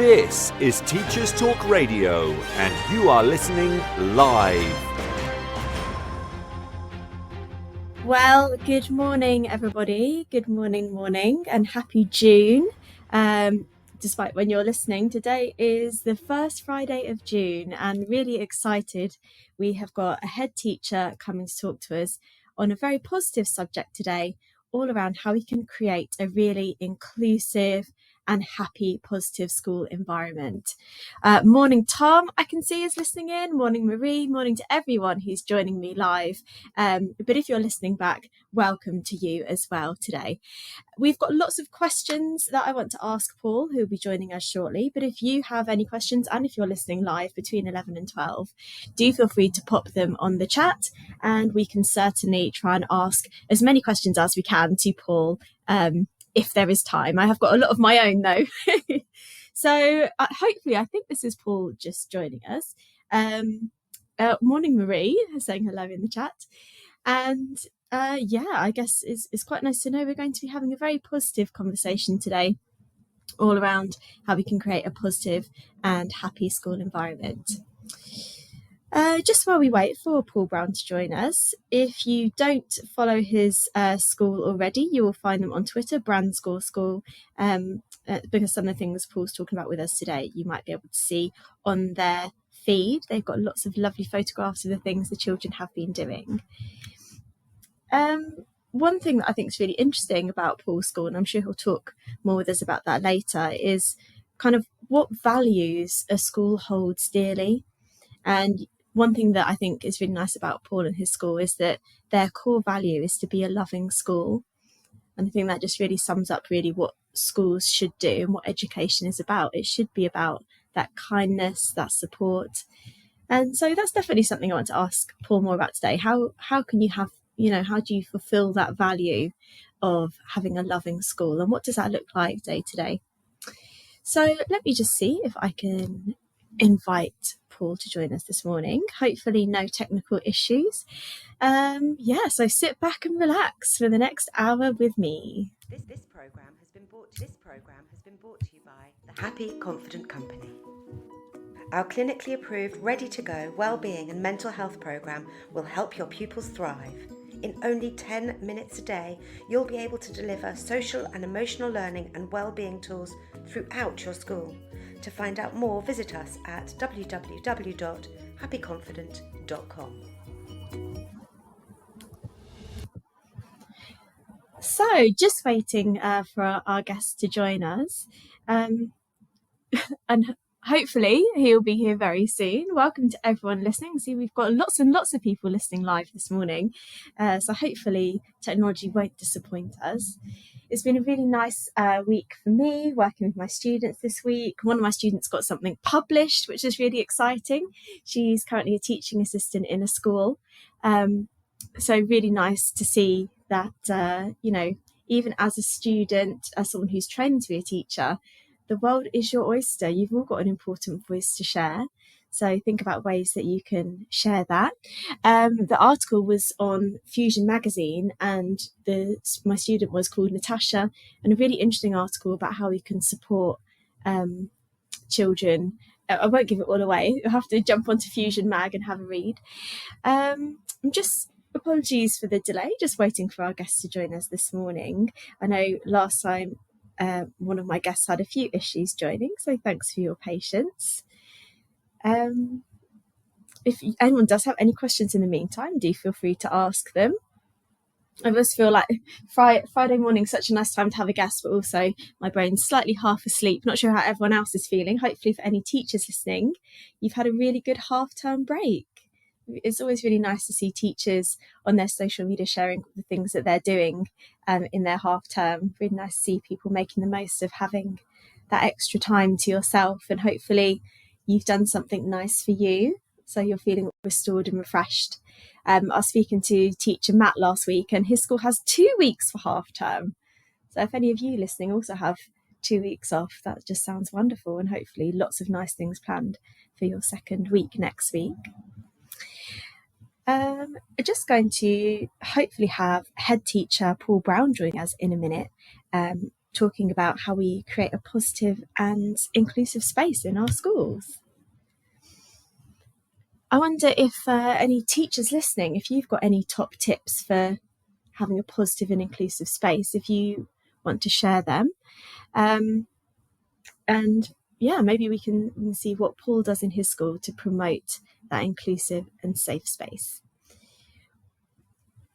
This is Teachers Talk Radio, and you are listening live. Well, good morning, everybody. Good morning, and happy June. Despite when you're listening, today is the first Friday of June, and really excited. We have got a head teacher coming to talk to us on a very positive subject today, all around how we can create a really inclusive and happy, positive school environment. Morning, Tom, I can see is listening in. Morning, Marie. Morning to everyone who's joining me live. But if you're listening back, welcome to you as well today. We've got lots of questions that I want to ask Paul, who will be joining us shortly. But if you have any questions, and if you're listening live between 11 and 12, do feel free to pop them on the chat, and we can certainly try and ask as many questions as we can to Paul if there is time. I have got a lot of my own though. So hopefully, I think this is Paul just joining us. Morning, Marie, saying hello in the chat. And I guess it's quite nice to know we're going to be having a very positive conversation today, all around how we can create a positive and happy school environment. Just while we wait for Paul Brown to join us, if you don't follow his school already, you will find them on Twitter, Brandscore School, because some of the things Paul's talking about with us today, you might be able to see on their feed. They've got lots of lovely photographs of the things the children have been doing. One thing that I think is really interesting about Paul's school, and I'm sure he'll talk more with us about that later, is kind of what values a school holds dearly. And one thing that I think is really nice about Paul and his school is that their core value is to be a loving school. And I think that just really sums up really what schools should do and what education is about. It should be about that kindness, that support. And so that's definitely something I want to ask Paul more about today. How can you have, how do you fulfill that value of having a loving school? And what does that look like day to day? So let me just see if I can invite Paul to join us this morning. Hopefully no technical issues. So sit back and relax for the next hour with me. This program has been brought to you by the Happy Confident Company. Our clinically approved, ready-to-go wellbeing and mental health program will help your pupils thrive. In only 10 minutes a day, you'll be able to deliver social and emotional learning and wellbeing tools throughout your school. To find out more, visit us at www.happyconfident.com. So, just waiting for our guest to join us. And hopefully he'll be here very soon. Welcome to everyone listening. See, we've got lots and lots of people listening live this morning. So hopefully technology won't disappoint us. It's been a really nice week for me, working with my students this week. One of my students got something published, which is really exciting. She's currently a teaching assistant in a school. So really nice to see that, even as a student, as someone who's trained to be a teacher, the world is your oyster. You've all got an important voice to share. So think about ways that you can share that. The article was on Fusion magazine, and my student was called Natasha, and a really interesting article about how we can support children. I won't give it all away. You'll have to jump onto Fusion Mag and have a read. Apologies for the delay, just waiting for our guests to join us this morning. I know last time one of my guests had a few issues joining, so thanks for your patience. If anyone does have any questions in the meantime, do feel free to ask them. I just feel like Friday morning is such a nice time to have a guest, but also my brain's slightly half asleep. Not sure how everyone else is feeling. Hopefully for any teachers listening, you've had a really good half-term break. It's always really nice to see teachers on their social media sharing the things that they're doing in their half term. Really nice to see people making the most of having that extra time to yourself, and hopefully you've done something nice for you, so you're feeling restored and refreshed. I was speaking to teacher Matt last week, and his school has 2 weeks for half term. So if any of you listening also have 2 weeks off, that just sounds wonderful, and hopefully lots of nice things planned for your second week next week. I'm just going to hopefully have head teacher Paul Brown join us in a minute. talking about how we create a positive and inclusive space in our schools. I wonder if any teachers listening, if you've got any top tips for having a positive and inclusive space, if you want to share them. And yeah, maybe we can see what Paul does in his school to promote that inclusive and safe space.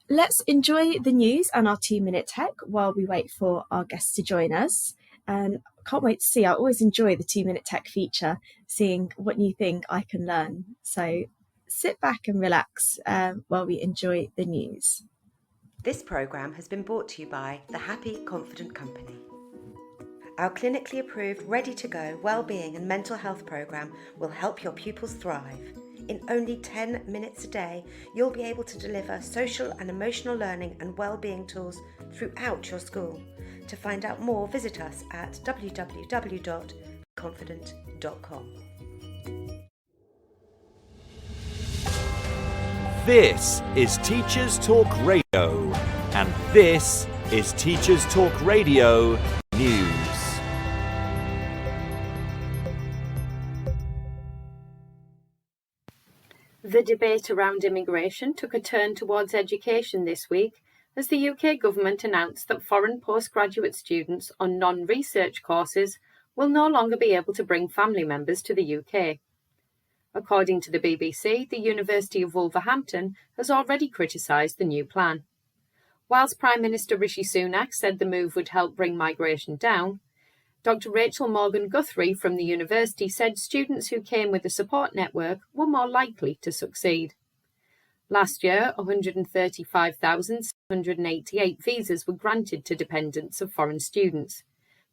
Let's enjoy the news and our 2-minute tech while we wait for our guests to join us. And can't wait to see. I always enjoy the 2-minute tech feature, seeing what new thing I can learn. So sit back and relax while we enjoy the news. This programme has been brought to you by the Happy Confident Company. Our clinically approved, ready-to-go wellbeing and mental health programme will help your pupils thrive. In only 10 minutes a day, you'll be able to deliver social and emotional learning and wellbeing tools throughout your school. To find out more, visit us at www.confident.com. This is Teachers Talk Radio, and this is Teachers Talk Radio News. The debate around immigration took a turn towards education this week as the UK government announced that foreign postgraduate students on non-research courses will no longer be able to bring family members to the UK. According to the BBC, the University of Wolverhampton has already criticised the new plan. Whilst Prime Minister Rishi Sunak said the move would help bring migration down, Dr. Rachel Morgan-Guthrie from the university said students who came with a support network were more likely to succeed. Last year, 135,788 visas were granted to dependents of foreign students,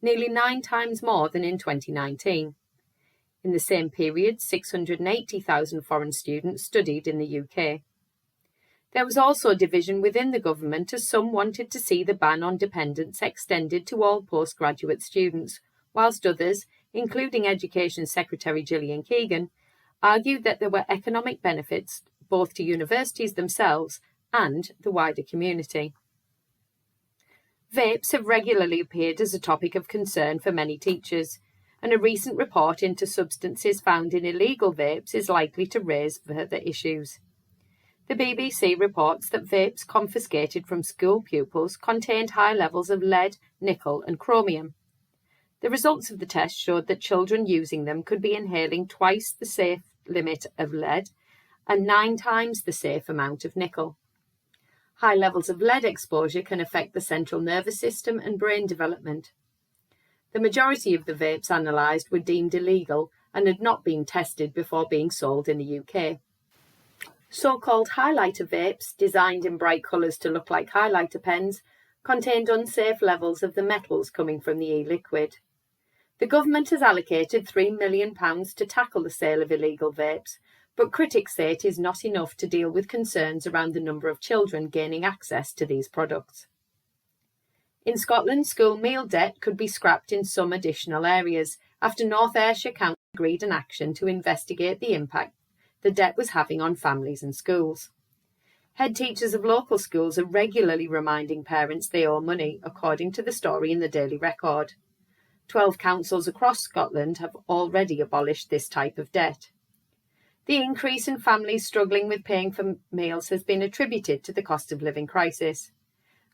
nearly 9 times more than in 2019. In the same period, 680,000 foreign students studied in the UK. There was also a division within the government as some wanted to see the ban on dependents extended to all postgraduate students, whilst others, including Education Secretary Gillian Keegan, argued that there were economic benefits both to universities themselves and the wider community. Vapes have regularly appeared as a topic of concern for many teachers, and a recent report into substances found in illegal vapes is likely to raise further issues. The BBC reports that vapes confiscated from school pupils contained high levels of lead, nickel and chromium. The results of the test showed that children using them could be inhaling twice the safe limit of lead and 9 times the safe amount of nickel. High levels of lead exposure can affect the central nervous system and brain development. The majority of the vapes analysed were deemed illegal and had not been tested before being sold in the UK. So-called highlighter vapes, designed in bright colours to look like highlighter pens, contained unsafe levels of the metals coming from the e-liquid. The government has allocated £3 million to tackle the sale of illegal vapes, but critics say it is not enough to deal with concerns around the number of children gaining access to these products. In Scotland, school meal debt could be scrapped in some additional areas after North Ayrshire Council agreed an action to investigate the impact the debt was having on families and schools. Head teachers of local schools are regularly reminding parents they owe money, according to the story in the Daily Record. 12 councils across Scotland have already abolished this type of debt. The increase in families struggling with paying for meals has been attributed to the cost of living crisis.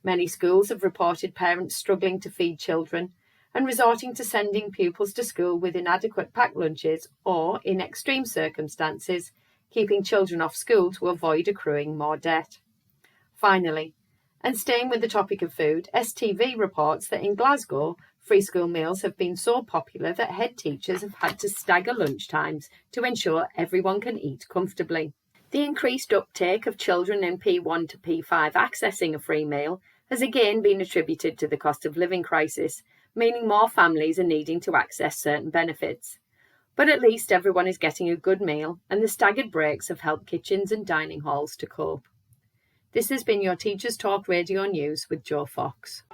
Many schools have reported parents struggling to feed children and resorting to sending pupils to school with inadequate packed lunches or, in extreme circumstances, keeping children off school to avoid accruing more debt. Finally, and staying with the topic of food, STV reports that in Glasgow, free school meals have been so popular that head teachers have had to stagger lunchtimes to ensure everyone can eat comfortably. The increased uptake of children in P1 to P5 accessing a free meal has again been attributed to the cost of living crisis, meaning more families are needing to access certain benefits. But at least everyone is getting a good meal, and the staggered breaks have helped kitchens and dining halls to cope. This has been your Teachers Talk Radio News with Joe Fox.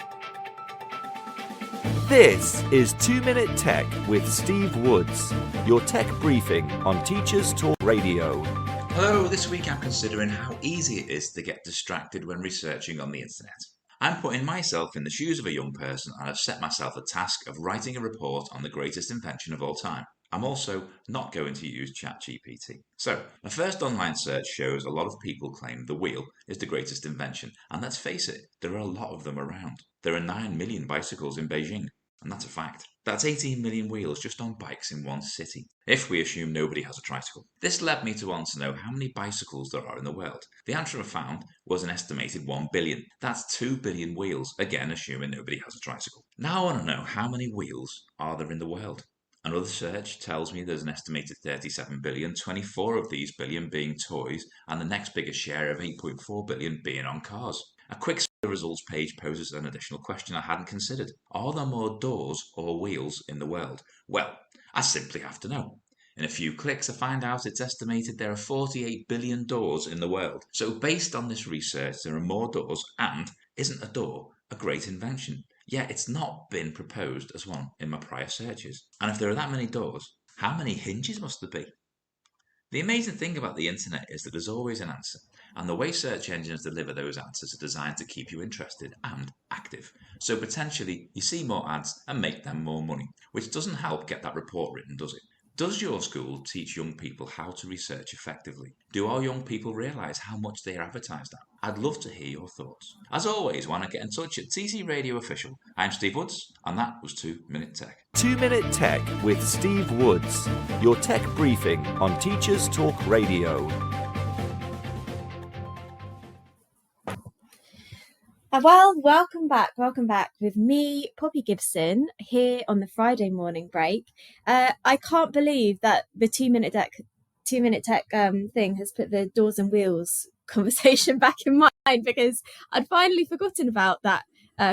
This is 2-Minute Tech with Steve Woods, your tech briefing on Teachers Talk Radio. Hello, this week I'm considering how easy it is to get distracted when researching on the internet. I'm putting myself in the shoes of a young person and have set myself a task of writing a report on the greatest invention of all time. I'm also not going to use ChatGPT. So, my first online search shows a lot of people claim the wheel is the greatest invention, and let's face it, there are a lot of them around. There are 9 million bicycles in Beijing, and that's a fact. That's 18 million wheels just on bikes in one city, if we assume nobody has a tricycle. This led me to want to know how many bicycles there are in the world. The answer I found was an estimated 1 billion. That's 2 billion wheels, again assuming nobody has a tricycle. Now I want to know how many wheels are there in the world. Another search tells me there's an estimated 37 billion, 24 of these billion being toys, and the next biggest share of 8.4 billion being on cars. A quick the results page poses an additional question I hadn't considered. Are there more doors or wheels in the world? Well, I simply have to know. In a few clicks, I find out it's estimated there are 48 billion doors in the world. So based on this research, there are more doors, and isn't a door a great invention? Yet it's not been proposed as one in my prior searches. And if there are that many doors, how many hinges must there be? The amazing thing about the internet is that there's always an answer, and the way search engines deliver those answers are designed to keep you interested and active. So potentially you see more ads and make them more money, which doesn't help get that report written, does it? Does your school teach young people how to research effectively? Do our young people realise how much they are advertised at? I'd love to hear your thoughts. As always, want to get in touch at TC Radio Official. I'm Steve Woods, and that was 2 Minute Tech. 2 Minute Tech with Steve Woods, your tech briefing on Teachers Talk Radio. Well, welcome back with me, Poppy Gibson, here on the Friday morning break. I can't believe that the 2 Minute Tech thing has put the doors and wheels conversation back in mind, because I'd finally forgotten about that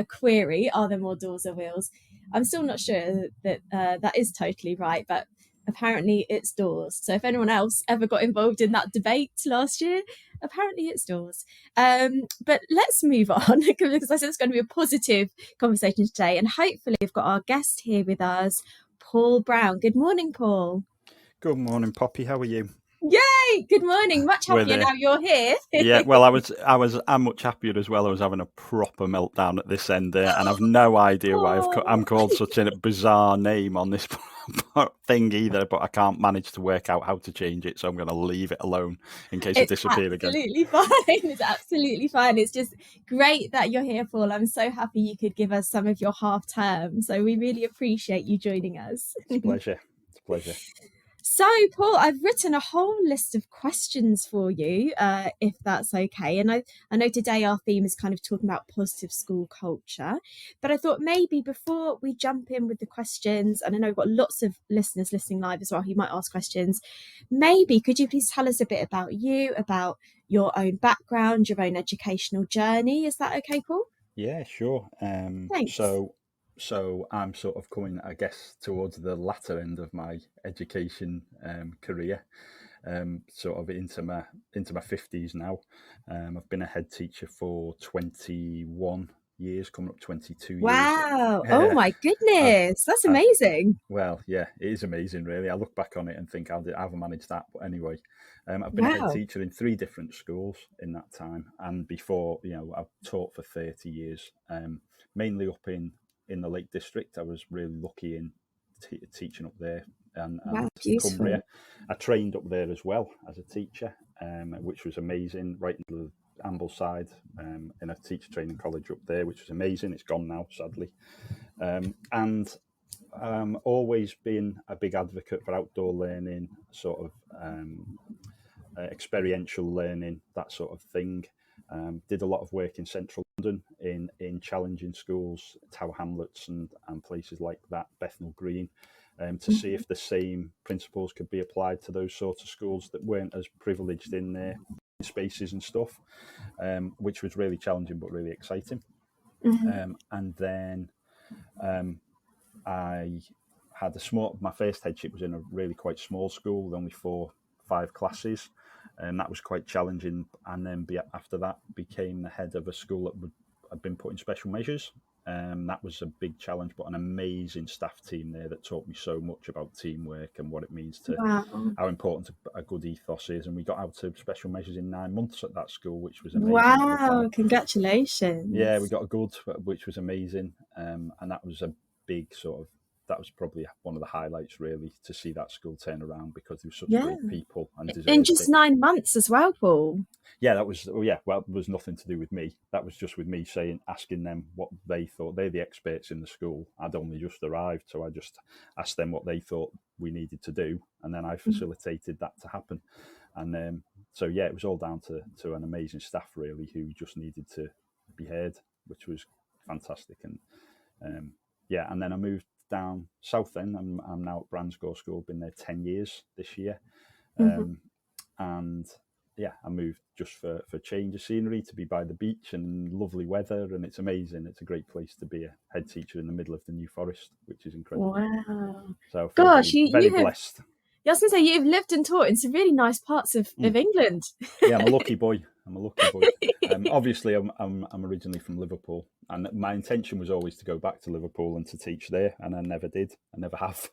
query. Are there more doors or wheels? I'm still not sure that that is totally right, but apparently it's doors. So if anyone else ever got involved in that debate last year, apparently it's doors. But let's move on, because I said it's going to be a positive conversation today, and hopefully we've got our guest here with us, Paul Brown. Good morning, Paul. Good morning, Poppy. How are you? Yay! Good morning. Much happier now you're here. Yeah, well, I'm much happier as well. I was having a proper meltdown at this end there, and I've no idea why I'm called such a bizarre name on this thing either, but I can't manage to work out how to change it, so I'm going to leave it alone in case it disappeared again. It's absolutely fine. It's just great that you're here, Paul. I'm so happy you could give us some of your half term, so we really appreciate you joining us. It's a pleasure. So, Paul, I've written a whole list of questions for you, if that's okay. And I know today our theme is kind of talking about positive school culture, but I thought maybe before we jump in with the questions, and I know we've got lots of listeners listening live as well who might ask questions, maybe could you please tell us a bit about you, about your own background, your own educational journey? Is that okay, Paul? Yeah, sure. Thanks. So I'm sort of coming, I guess, towards the latter end of my education career, sort of into my 50s now. I've been a head teacher for 21 years, coming up 22 years. Wow! Oh my goodness, that's amazing. Well, yeah, it is amazing, really. I look back on it and think, how have I managed that? But anyway, I've been a head teacher in 3 different schools in that time, and before, I've taught for 30 years, mainly up in the Lake District. I was really lucky in teaching up there, and Cumbria. I trained up there as well as a teacher, which was amazing, right into the Ambleside, in a teacher training college up there, which was amazing. It's gone now, sadly. And always been a big advocate for outdoor learning, sort of experiential learning, that sort of thing. Did a lot of work in central London in challenging schools, Tower Hamlets and places like that, Bethnal Green, to see if the same principles could be applied to those sorts of schools that weren't as privileged in their spaces and stuff, which was really challenging but really exciting. And then I had my first headship was in a really quite small school with only 4-5 classes. And that was quite challenging. And then after that, became the head of a school that had been put in special measures. That was a big challenge, but an amazing staff team there that taught me so much about teamwork and what it means to how important a good ethos is. And we got out to special measures in 9 months at that school, which was amazing at the Wow, time. congratulations. Yeah, we got a good, which was amazing. And that was a big that was probably one of the highlights, really, to see that school turn around, because they were such great people and In deserved just it. 9 months as well, Paul. Yeah, that was, well, it was nothing to do with me. That was just with me asking them what they thought. They're the experts in the school. I'd only just arrived, so I just asked them what they thought we needed to do, and then I facilitated that to happen. And so, yeah, it was all down to an amazing staff, really, who just needed to be heard, which was fantastic. And yeah, and then I moved down south. Then I'm now at Bransgore School. Been there 10 years this year, and yeah, I moved just for change of scenery, to be by the beach and lovely weather, and it's amazing. It's a great place to be a head teacher in the middle of the New Forest, which is incredible. Wow. So I feel Gosh, very blessed. Yeah, I was going to say, you've lived and taught in some really nice parts of England. Yeah, I'm a lucky boy. Obviously, I'm originally from Liverpool, and my intention was always to go back to Liverpool and to teach there, and I never did. I never have,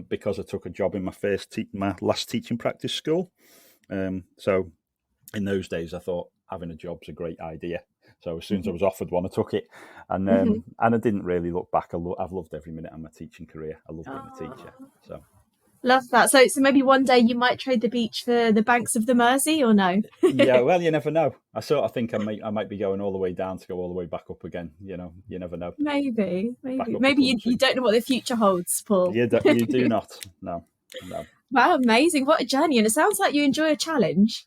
because I took a job in my last teaching practice school. So in those days, I thought having a job's a great idea. So as soon as I was offered one, I took it, and I didn't really look back. I've loved every minute of my teaching career. I love being a teacher. So. Love that. So maybe one day you might trade the beach for the banks of the Mersey, or no? Yeah, well, you never know. I sort of think I might be going all the way down to go all the way back up again. You never know. Maybe you don't know what the future holds, Paul. You do not. No. Wow, amazing! What a journey, and it sounds like you enjoy a challenge.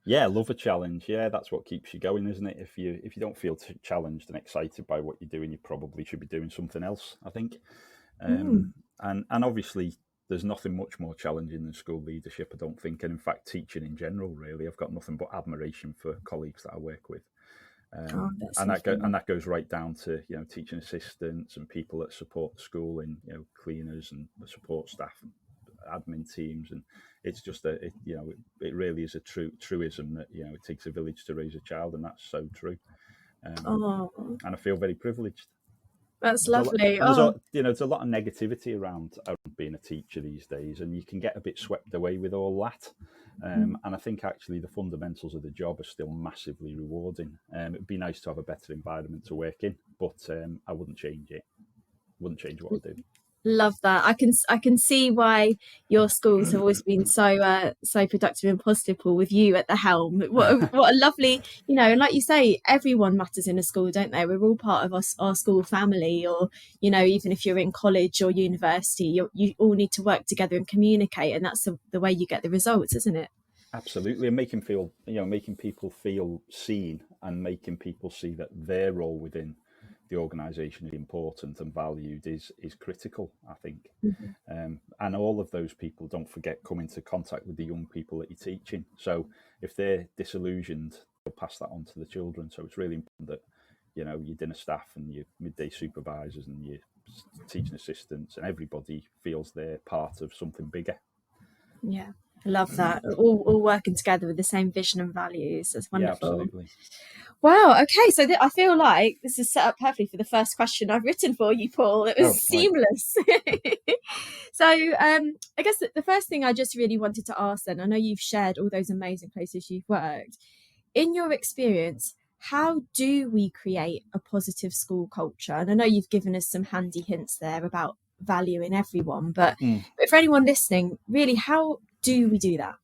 Yeah, love a challenge. Yeah, that's what keeps you going, isn't it? If you don't feel challenged and excited by what you're doing, you probably should be doing something else, I think. And obviously, there's nothing much more challenging than school leadership, I don't think, and in fact, teaching in general. Really, I've got nothing but admiration for colleagues that I work with, and that goes right down to teaching assistants and people that support the school, in cleaners and the support staff, and admin teams, and it's just it really is a truism that it takes a village to raise a child, and that's so true. And I feel very privileged. That's lovely. There's a lot of negativity around being a teacher these days, and you can get a bit swept away with all that. And I think actually the fundamentals of the job are still massively rewarding. It'd be nice to have a better environment to work in, but I wouldn't change it. Wouldn't change what I do. Love that. I can see why your schools have always been so productive and positive, Paul, with you at the helm. What a lovely, and like you say, everyone matters in a school, don't they? We're all part of our school family, or even if you're in college or university, you all need to work together and communicate, and that's the way you get the results, isn't it? Absolutely, and making people feel seen, and making people see that their role within the organisation is important and valued is critical, I think. And all of those people, don't forget, come into contact with the young people that you're teaching. So if they're disillusioned, they'll pass that on to the children. So it's really important that your dinner staff and your midday supervisors and your teaching assistants and everybody feels they're part of something bigger. Yeah, I love that. All working together with the same vision and values. That's wonderful. Yeah, absolutely. Wow. Okay. So I feel like this is set up perfectly for the first question I've written for you, Paul. It was seamless. So I guess the first thing I just really wanted to ask then, I know you've shared all those amazing places you've worked. In your experience, how do we create a positive school culture? And I know you've given us some handy hints there about valuing everyone, but for anyone listening, really, how do we do that?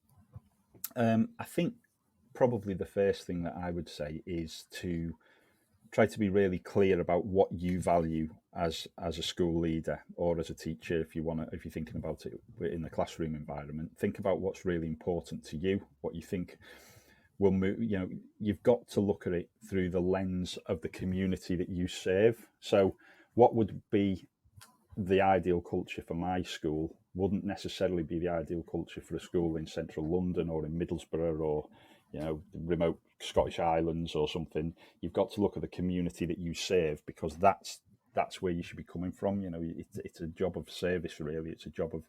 I think probably the first thing that I would say is to try to be really clear about what you value as a school leader or as a teacher. If you're thinking about it in the classroom environment, think about what's really important to you, what you think will move. You've got to look at it through the lens of the community that you serve. So what would be the ideal culture for my school wouldn't necessarily be the ideal culture for a school in central London or in Middlesbrough or remote Scottish Islands or something. You've got to look at the community that you serve, because that's where you should be coming from. It's a job of service, really. It's a job of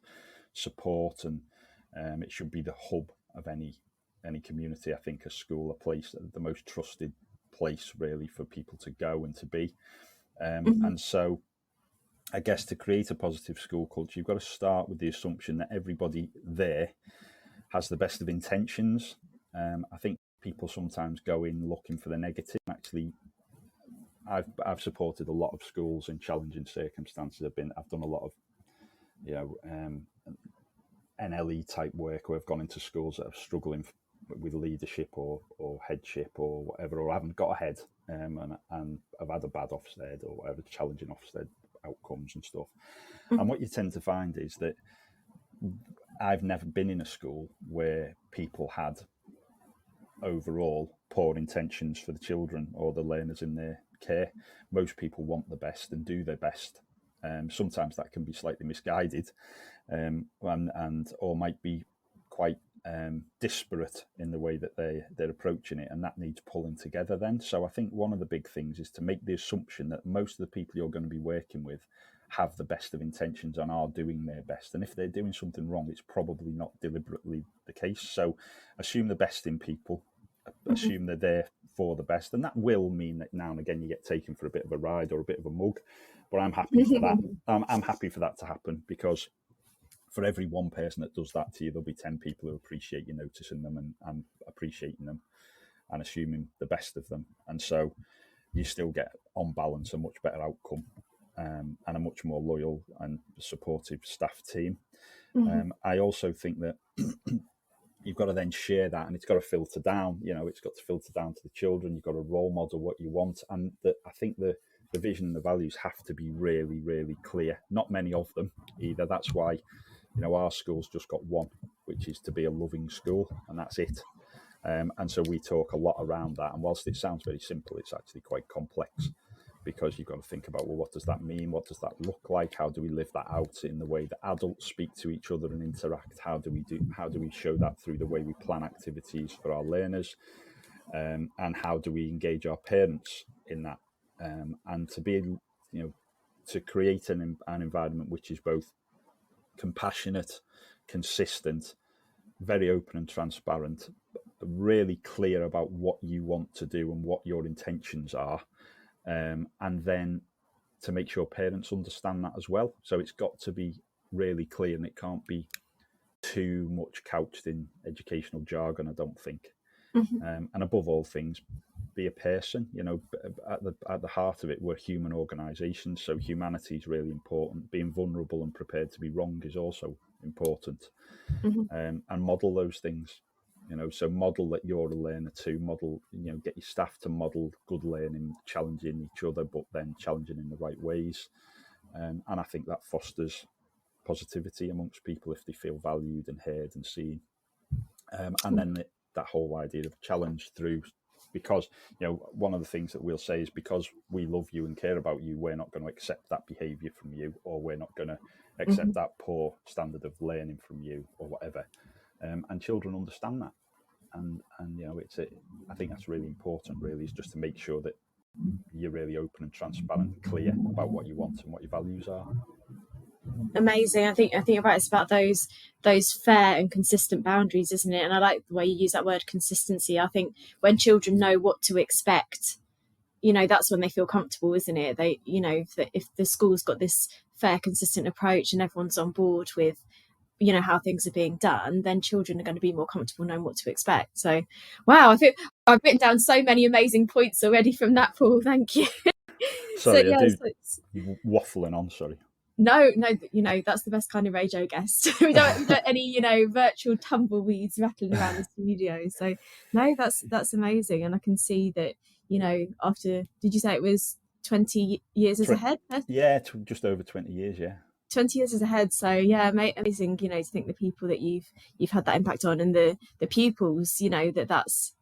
support, and it should be the hub of any community. I think a school, a place, the most trusted place really for people to go and to be. And so I guess to create a positive school culture, you've got to start with the assumption that everybody there has the best of intentions. I think people sometimes go in looking for the negative. Actually, I've supported a lot of schools in challenging circumstances. I've done a lot of NLE type work where I've gone into schools that are struggling with leadership or headship or whatever, or haven't got ahead, and I've had a bad Ofsted or whatever, challenging Ofsted outcomes and stuff. And what you tend to find is that I've never been in a school where people had overall poor intentions for the children or the learners in their care. Most people want the best and do their best. Sometimes that can be slightly misguided, and or might be quite disparate in the way that they're approaching it, and that needs pulling together then. So I think one of the big things is to make the assumption that most of the people you're going to be working with have the best of intentions and are doing their best. And if they're doing something wrong, it's probably not deliberately the case. So assume the best in people, assume they're there for the best. And that will mean that now and again you get taken for a bit of a ride or a bit of a mug. But I'm happy for that. I'm happy for that to happen, because for every one person that does that to you, there'll be 10 people who appreciate you noticing them and appreciating them and assuming the best of them. And so you still get, on balance, a much better outcome, and a much more loyal and supportive staff team. I also think that you've got to then share that, and it's got to filter down. It's got to filter down to the children. You've got to role model what you want, and I think the vision and the values have to be really, really clear. Not many of them either. That's why, our school's just got one, which is to be a loving school, and that's it. And so we talk a lot around that. And whilst it sounds very simple, it's actually quite complex, because you've got to think about, well, what does that mean? What does that look like? How do we live that out in the way that adults speak to each other and interact? How do we show that through the way we plan activities for our learners? And how do we engage our parents in that? And to be, to create an environment which is both compassionate, consistent, very open and transparent, really clear about what you want to do and what your intentions are. And then to make sure parents understand that as well. So it's got to be really clear, and it can't be too much couched in educational jargon, I don't think. And above all things, be a person. At the heart of it, we're human organisations, so humanity is really important. Being vulnerable and prepared to be wrong is also important. And model those things. So model that you're a learner too. Model, get your staff to model good learning, challenging each other, but then challenging in the right ways. And I think that fosters positivity amongst people if they feel valued and heard and seen. And then that whole idea of challenge through, because, one of the things that we'll say is, because we love you and care about you, we're not going to accept that behaviour from you, or we're not going to accept that poor standard of learning from you, or whatever. And children understand that, and I think that's really important. Really, is just to make sure that you're really open and transparent and clear about what you want and what your values are. Amazing. I think you're right. It's about those fair and consistent boundaries, isn't it? And I like the way you use that word, consistency. I think when children know what to expect, that's when they feel comfortable, isn't it? They, if the school's got this fair, consistent approach and everyone's on board with, how things are being done, then children are going to be more comfortable knowing what to expect. So, wow, I think I've written down so many amazing points already from that, Paul. Thank you. Sorry, waffling on. Sorry. No, that's the best kind of radio guest. we don't any, virtual tumbleweeds rattling around the studio. So no, that's amazing. And I can see that, after, did you say it was 20 years is ahead? Yeah, just over 20 years, yeah. 20 years is ahead. So yeah, amazing, to think the people that you've had that impact on, and the pupils, that's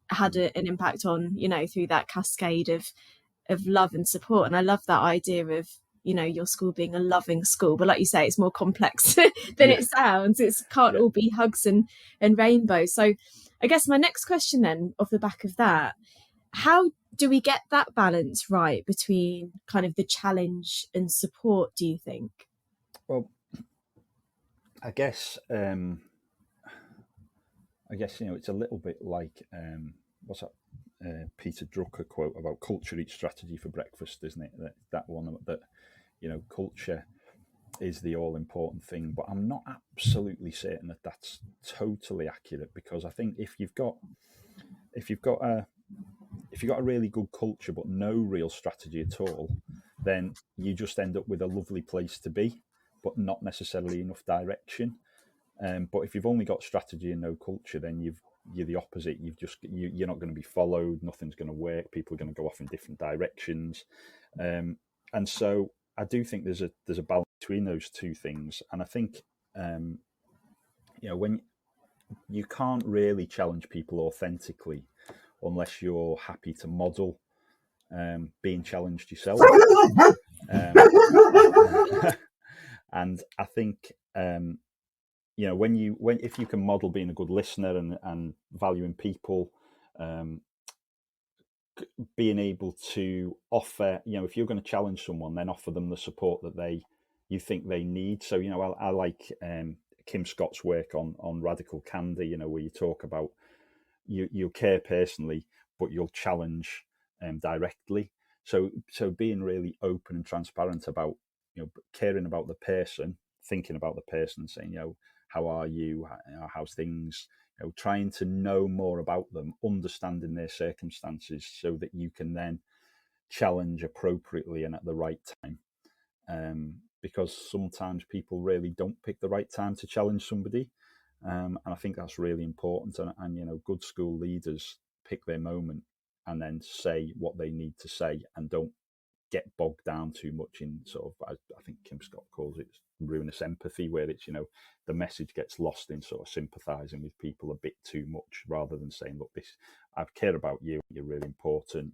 had an impact on, through that cascade of love and support. And I love that idea of, your school being a loving school, but like you say, it's more complex than it sounds. It can't all be hugs and rainbows. So I guess my next question then, off the back of that, how do we get that balance right between kind of the challenge and support, do you think? Well, I guess it's a little bit like what's that Peter Drucker quote about culture eats strategy for breakfast, isn't it? That one that, you know, culture is the all important thing, but I'm not absolutely certain that that's totally accurate, because I think if you've got a really good culture but no real strategy at all, then you just end up with a lovely place to be, but not necessarily enough direction. But if you've only got strategy and no culture, then you're the opposite. You're not going to be followed. Nothing's going to work. People are going to go off in different directions, and so I do think there's a balance between those two things. And I think you know, when you can't really challenge people authentically unless you're happy to model being challenged yourself. And I think you know, if you can model being a good listener and valuing people, being able to offer, you know, if you're going to challenge someone, then offer them the support that you think they need. So, you know, I like Kim Scott's work on radical candor, you know, where you talk about you care personally, but you'll challenge directly. So being really open and transparent about, you know, caring about the person, thinking about the person, saying, you know, how are you? How's things? You know, trying to know more about them, understanding their circumstances, so that you can then challenge appropriately and at the right time. Because sometimes people really don't pick the right time to challenge somebody. And I think that's really important. And, you know, good school leaders pick their moment and then say what they need to say, and don't get bogged down too much in sort of, I think Kim Scott calls it ruinous empathy, where it's, you know, the message gets lost in sort of sympathizing with people a bit too much, rather than saying, look, I care about you, you're really important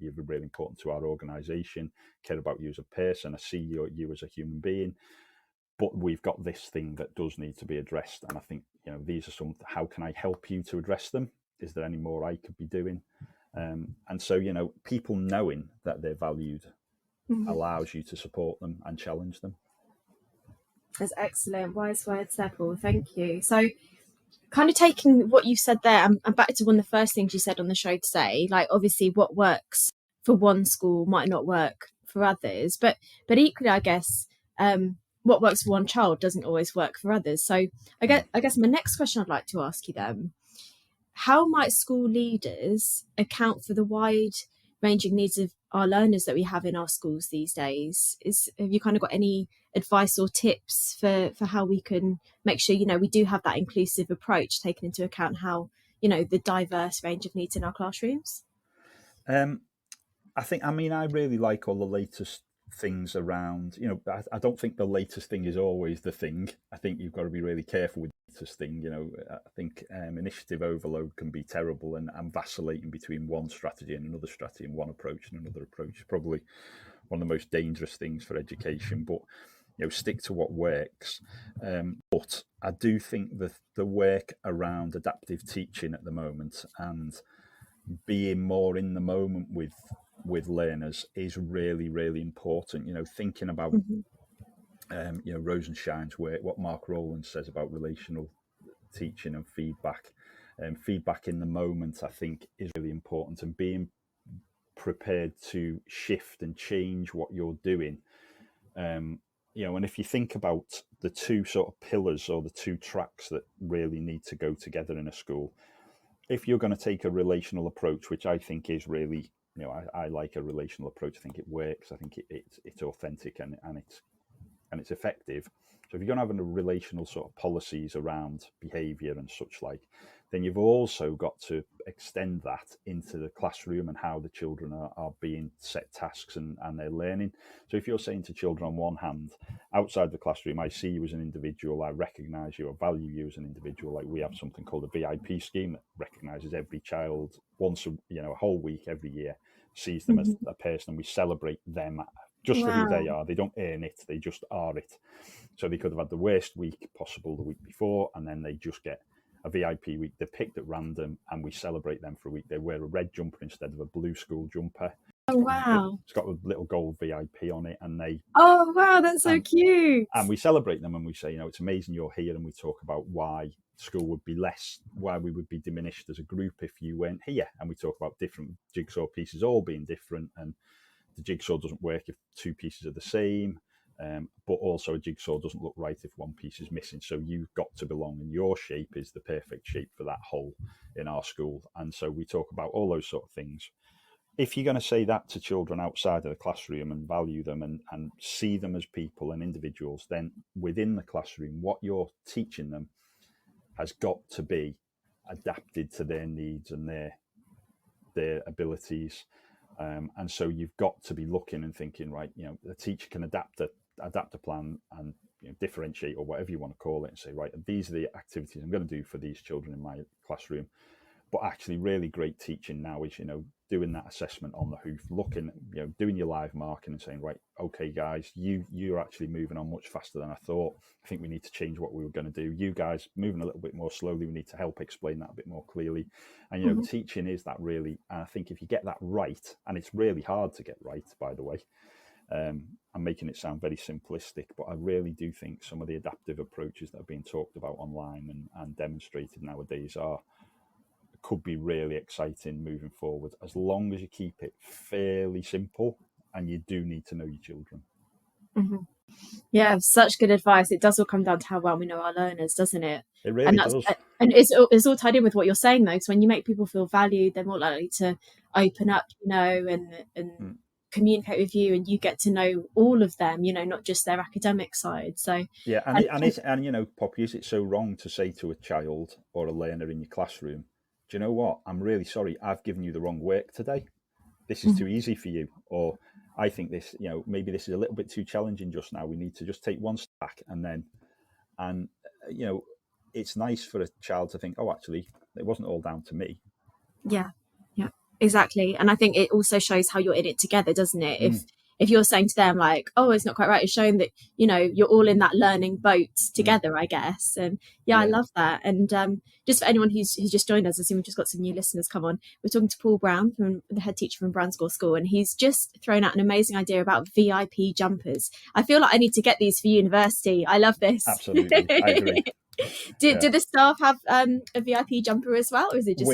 to our organization, care about you as a person, I see you as a human being, but we've got this thing that does need to be addressed, and I think, you know, these are some, how can I help you to address them? Is there any more I could be doing? And so, you know, people knowing that they're valued allows you to support them and challenge them. That's excellent. Wise words there, Paul. Thank you. So, kind of taking what you said there, and back to one of the first things you said on the show today, like obviously what works for one school might not work for others, but equally, I guess, what works for one child doesn't always work for others. So I guess my next question I'd like to ask you then, how might school leaders account for the wide ranging needs of our learners that we have in our schools these days? Have you kind of got any advice or tips for how we can make sure, you know, we do have that inclusive approach, taking into account how, you know, the diverse range of needs in our classrooms? I mean, I really like all the latest things around, you know, I don't think the latest thing is always the thing. I think you've got to be really careful with the latest thing. You know, I think initiative overload can be terrible, and vacillating between one strategy and another strategy, and one approach and another approach is probably one of the most dangerous things for education. But, you know, stick to what works. But I do think that the work around adaptive teaching at the moment, and being more in the moment with learners, is really, really important. You know, thinking about you know, Rosenshine's work, what Mark Rowland says about relational teaching and feedback. Feedback in the moment, I think, is really important, and being prepared to shift and change what you're doing. You know, and if you think about the two sort of pillars, or the two tracks that really need to go together in a school, if you're going to take a relational approach, which I think is really, you know, I like a relational approach. I think it works. I think it's authentic and it's effective. So if you're going to have a relational sort of policies around behaviour and such like, then you've also got to extend that into the classroom and how the children are being set tasks and they're learning. So if you're saying to children, on one hand, outside the classroom, I see you as an individual, I recognise you, I value you as an individual. Like, we have something called a V.I.P scheme that recognises every child once, you know, a whole week every year, sees them as a person, and we celebrate them just for who they are. They don't earn it, they just are it. So they could have had the worst week possible the week before, and then they just get a V.I.P week. They're picked at random, and we celebrate them for a week. They wear a red jumper instead of a blue school jumper. Oh, wow. It's got a little gold VIP on it, and they... Oh, wow, that's so cute. And we celebrate them, and we say, you know, it's amazing you're here, and we talk about why school would be less, why we would be diminished as a group if you weren't here. And we talk about different jigsaw pieces all being different, and the jigsaw doesn't work if two pieces are the same. But also a jigsaw doesn't look right if one piece is missing. So you've got to belong, and your shape is the perfect shape for that whole in our school. And so we talk about all those sort of things. If you're going to say that to children outside of the classroom and value them and see them as people and individuals, then within the classroom, what you're teaching them has got to be adapted to their needs and their abilities. And so you've got to be looking and thinking, right, the teacher can adapt a plan and differentiate, or whatever you want to call it, and say, right, these are the activities I'm going to do for these children in my classroom. But actually really great teaching now is, doing that assessment on the hoof, looking, doing your live marking and saying, right, okay, guys, you're actually moving on much faster than I thought. I think we need to change what we were going to do. You guys moving a little bit more slowly. We need to help explain that a bit more clearly. And, teaching is that really, and I think if you get that right, and it's really hard to get right, by the way, I'm making it sound very simplistic, but I really do think some of the adaptive approaches that are being talked about online and demonstrated nowadays could be really exciting moving forward, as long as you keep it fairly simple, and you do need to know your children. Mm-hmm. Yeah, such good advice. It does all come down to how well we know our learners, doesn't it? It really does. And it's all tied in with what you're saying, though, because when you make people feel valued, they're more likely to open up, and communicate with you, and you get to know all of them, not just their academic side. So yeah, and Poppy, is it so wrong to say to a child or a learner in your classroom, do you know what? I'm really sorry, I've given you the wrong work today. This is too easy for you. Or I think this, maybe this is a little bit too challenging just now. We need to just take one step back and it's nice for a child to think, oh, actually, it wasn't all down to me. Yeah, exactly. And I think it also shows how you're in it together, doesn't it? If you're saying to them like, oh, it's not quite right, it's showing that, you're all in that learning boat together, I guess. And I love that. And just for anyone who's just joined us, I see we've just got some new listeners come on. We're talking to Paul Brown, from the head teacher from Branscore School, and he's just thrown out an amazing idea about V.I.P jumpers. I feel like I need to get these for university. I love this. Absolutely, I agree. Did the staff have a V.I.P jumper as well, or is it just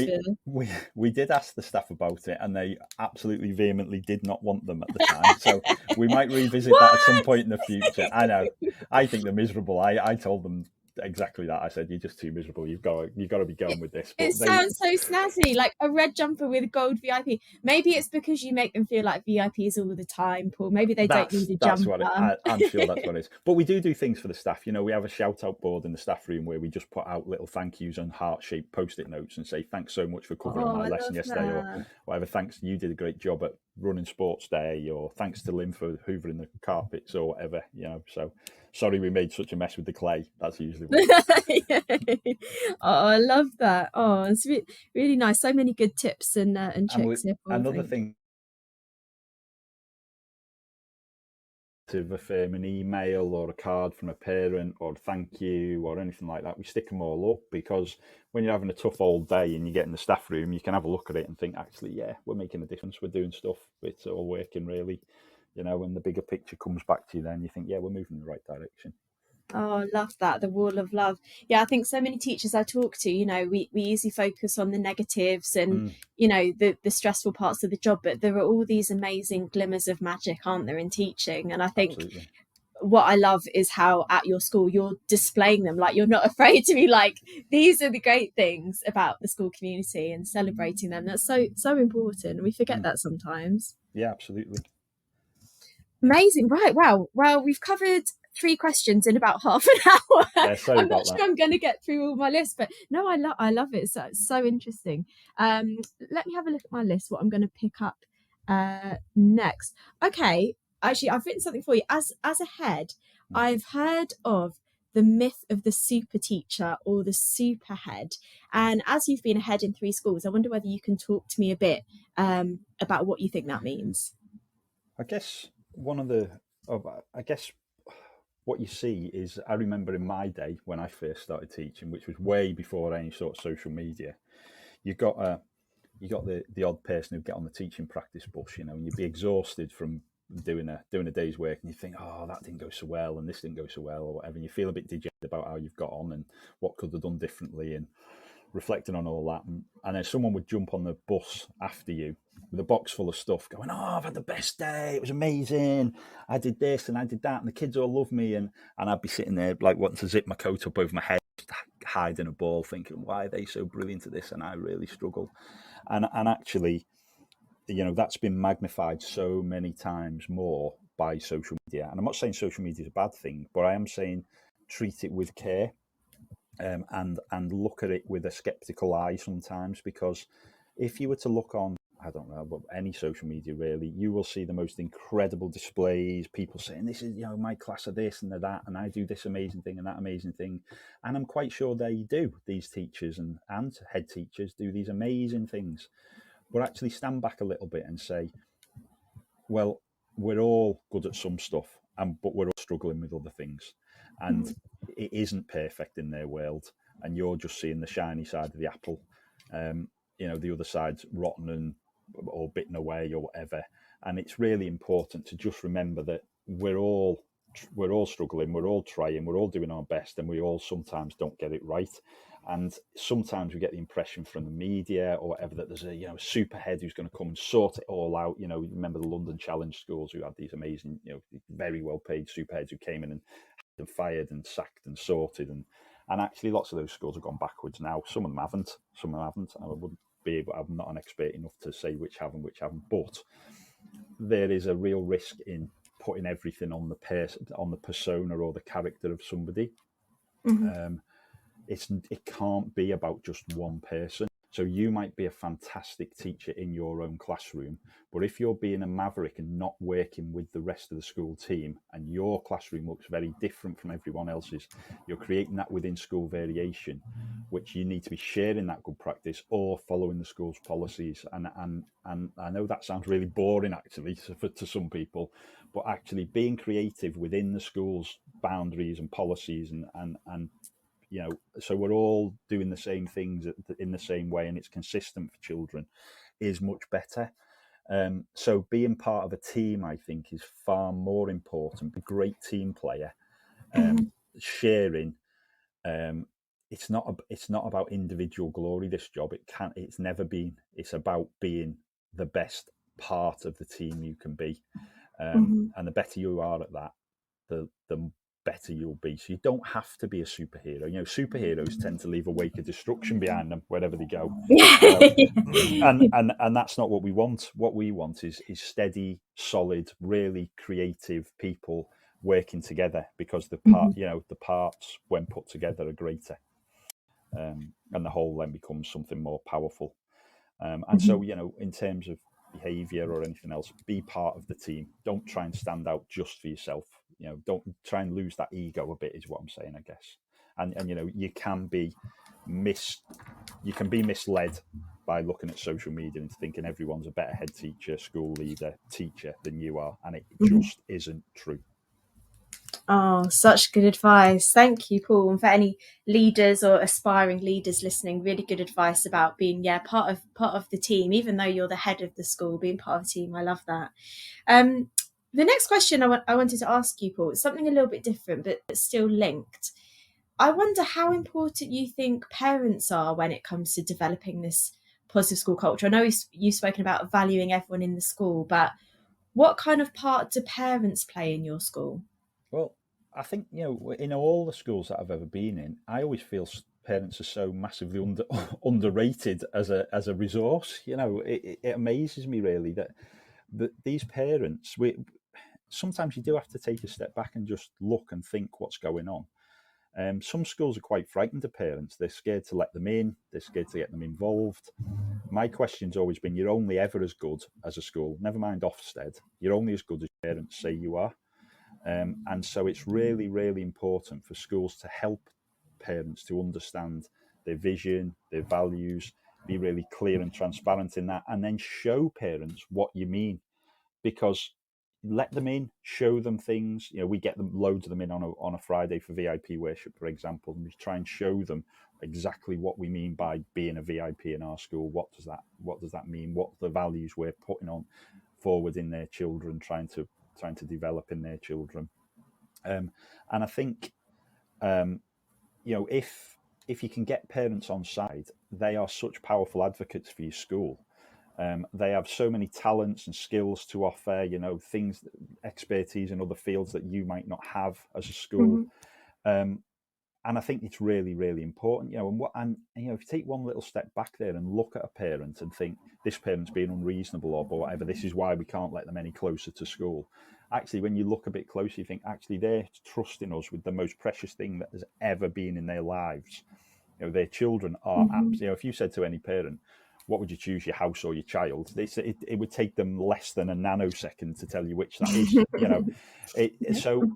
we did ask the staff about it, and they absolutely vehemently did not want them at the time. So we might revisit that at some point in the future. I know, I think they're miserable. I told them exactly that. I said, you're just too miserable. You've got to be going with this. But it sounds so snazzy, like a red jumper with gold VIP. Maybe it's because you make them feel like VIPs all the time, Paul. Maybe they don't need a jumper. I'm sure that's what it is. But we do things for the staff. We have a shout out board in the staff room where we just put out little thank yous and heart-shaped post-it notes and say, thanks so much for covering my lesson yesterday, or whatever. Thanks, you did a great job at running sports day, or thanks to Lynn for hoovering the carpets, or whatever, So sorry we made such a mess with the clay. That's usually what Oh, I love that. Oh, it's really nice. So many good tips and tricks here. Another thing, to affirm an email or a card from a parent or thank you or anything like that, we stick them all up, because when you're having a tough old day and you get in the staff room, you can have a look at it and think, actually, yeah, we're making a difference, we're doing stuff, it's all working really, and the bigger picture comes back to you, then you think, yeah, we're moving in the right direction. Oh, I love that, the wall of love. Yeah, I think so many teachers I talk to, we usually focus on the negatives and the stressful parts of the job, but there are all these amazing glimmers of magic, aren't there, in teaching? And I think Absolutely. What I love is how at your school you're displaying them, like you're not afraid to be like, these are the great things about the school community, and celebrating them. That's so important. We forget that sometimes. Yeah, absolutely. Amazing. Right. Wow. Well, we've covered 3 questions in about half an hour. Yeah, I'm not sure I'm going to get through all my list, but no, I love it. So it's so interesting. Let me have a look at my list, what I'm going to pick up next. Okay, actually, I've written something for you. As a head, I've heard of the myth of the super teacher or the super head. And as you've been a head in 3 schools, I wonder whether you can talk to me a bit about what you think that means. I guess what you see is, I remember in my day when I first started teaching, which was way before any sort of social media, you got the odd person who'd get on the teaching practice bus, and you'd be exhausted from doing a day's work, and you think, oh, that didn't go so well, and this didn't go so well, or whatever, and you feel a bit dejected about how you've got on and what could have done differently, and reflecting on all that, and then someone would jump on the bus after you with a box full of stuff, going, "Oh, I've had the best day. It was amazing. I did this and I did that, and the kids all love me." And I'd be sitting there like wanting to zip my coat up over my head, hiding a ball, thinking, "Why are they so brilliant at this?" And I really struggle. And actually, that's been magnified so many times more by social media. And I'm not saying social media is a bad thing, but I am saying treat it with care. And look at it with a skeptical eye sometimes, because if you were to look on, I don't know, but any social media really, you will see the most incredible displays, people saying, this is, my class are this and they're that, and I do this amazing thing and that amazing thing. And I'm quite sure they do, these teachers and head teachers do these amazing things. But actually stand back a little bit and say, well, we're all good at some stuff, but we're all struggling with other things. And it isn't perfect in their world, and you're just seeing the shiny side of the apple. The other side's rotten or bitten away or whatever. And it's really important to just remember that we're all struggling, we're all trying, we're all doing our best, and we all sometimes don't get it right. And sometimes we get the impression from the media or whatever that there's a super head who's going to come and sort it all out. Remember the London Challenge schools who had these amazing, very well paid super heads who came in and had them fired and sacked and sorted, and actually lots of those schools have gone backwards now. Some of them haven't. I wouldn't be able. I'm not an expert enough to say which have and which haven't. But there is a real risk in putting everything on the persona or the character of somebody. It can't be about just one person. So you might be a fantastic teacher in your own classroom, but if you're being a maverick and not working with the rest of the school team, and your classroom looks very different from everyone else's, you're creating that within school variation, which you need to be sharing that good practice or following the school's policies. And I know that sounds really boring actually to some people, but actually being creative within the school's boundaries and policies and so we're all doing the same things in the same way, and it's consistent for children, is much better. So being part of a team, I think, is far more important. Be a great team player, sharing. It's not about individual glory. This job, it's never been. It's about being the best part of the team you can be, and the better you are at that, the better you'll be. So you don't have to be a superhero. Superheroes tend to leave a wake of destruction behind them wherever they go. And that's not what we want. What we want is steady, solid, really creative people working together, because the parts when put together are greater, and the whole then becomes something more powerful. So in terms of behavior or anything else, be part of the team. Don't try and stand out just for yourself. Don't try and lose that ego a bit, is what I'm saying, I guess. And you can be misled by looking at social media and thinking everyone's a better head teacher, school leader, teacher than you are, and it just isn't true. Oh, such good advice. Thank you, Paul. And for any leaders or aspiring leaders listening, really good advice about being part of the team, even though you're the head of the school, being part of the team. I love that. The next question I wanted to ask you, Paul, is something a little bit different, but still linked. I wonder how important you think parents are when it comes to developing this positive school culture. I know you've spoken about valuing everyone in the school, but what kind of part do parents play in your school? Well, I think, in all the schools that I've ever been in, I always feel parents are so massively underrated as a resource. It amazes me really that these parents, sometimes you do have to take a step back and just look and think what's going on. Some schools are quite frightened of parents. They're scared to let them in. They're scared to get them involved. My question's always been, you're only ever as good as a school. Never mind Ofsted. You're only as good as parents say you are. And so it's really, really important for schools to help parents to understand their vision, their values, be really clear and transparent in that, and then show parents what you mean. Because let them in, show them things. We get them, loads of them in on a Friday for VIP worship, for example, and we try and show them exactly what we mean by being a VIP in our school. What does that mean? What the values we're putting on forward in their children, trying to trying to develop in their children. And I think, if you can get parents on side, they are such powerful advocates for your school. They have so many talents and skills to offer, things, expertise in other fields that you might not have as a school. And I think it's really, really important, and if you take one little step back there and look at a parent and think this parent's being unreasonable or whatever, this is why we can't let them any closer to school. Actually, when you look a bit closer, you think actually they're trusting us with the most precious thing that has ever been in their lives. Their children are, if you said to any parent, what would you choose, your house or your child? It would take them less than a nanosecond to tell you which that is. So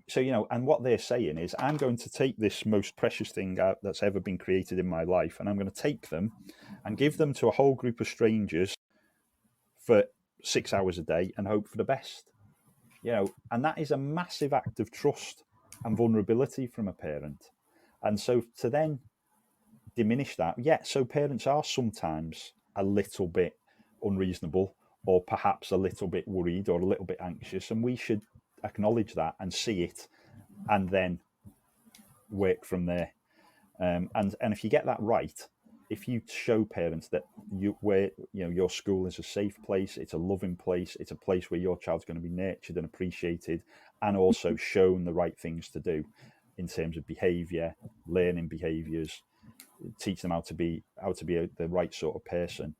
and what they're saying is, I'm going to take this most precious thing that's ever been created in my life, and I'm going to take them and give them to a whole group of strangers for 6 hours a day and hope for the best. And that is a massive act of trust and vulnerability from a parent. And so to then diminish that, so parents are sometimes a little bit unreasonable, or perhaps a little bit worried or a little bit anxious, and we should acknowledge that and see it, and then work from there. And if you get that right, if you show parents that your school is a safe place, it's a loving place, it's a place where your child's going to be nurtured and appreciated, and also shown the right things to do in terms of behaviour, learning behaviours, teach them how to be the right sort of person,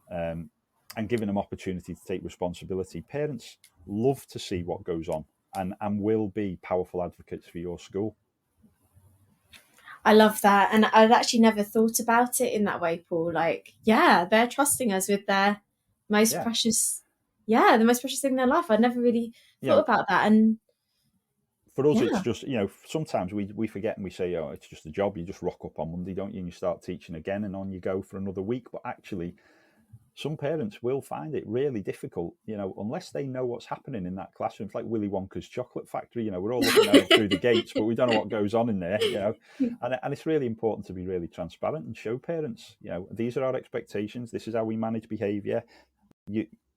and giving them opportunity to take responsibility. Parents love to see what goes on and will be powerful advocates for your school. I love that. And I'd actually never thought about it in that way, Paul. They're trusting us with their most precious, the most precious thing in their life. I'd never really thought about that. And for us, it's just, sometimes we forget and we say, it's just a job. You just rock up on Monday, don't you? And you start teaching again, and on you go for another week. But actually, some parents will find it really difficult, unless they know what's happening in that classroom. It's like Willy Wonka's chocolate factory, we're all looking at it through the gates, but we don't know what goes on in there, and it's really important to be really transparent and show parents, these are our expectations, this is how we manage behaviour.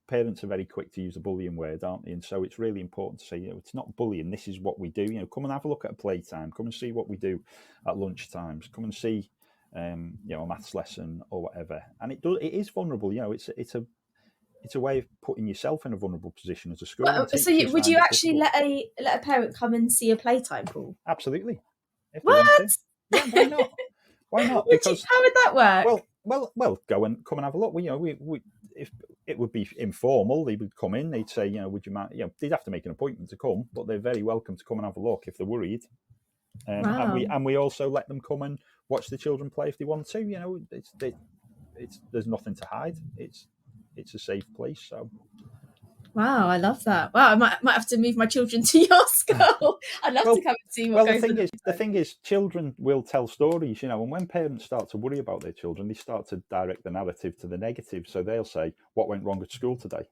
Parents are very quick to use the bullying word, aren't they? And so it's really important to say, it's not bullying, this is what we do. Come and have a look at a playtime, come and see what we do at lunch times, come and see a maths lesson or whatever. And it is vulnerable, it's a way of putting yourself in a vulnerable position as a school. So would you actually let a parent come and see a playtime, Paul? Absolutely. What? Yeah, why not? Why not? Because how would that work? Well, come and have a look. We if it would be informal, they would come in. They'd say, would you mind? They'd have to make an appointment to come, but they're very welcome to come and have a look if they're worried. Wow. And we also let them come and watch the children play if they want to. There's nothing to hide. It's a safe place. So. Wow, I love that. Wow, I might have to move my children to your school. I'd love to come and see what goes on. The thing is, children will tell stories, and when parents start to worry about their children, they start to direct the narrative to the negative. So they'll say, what went wrong at school today?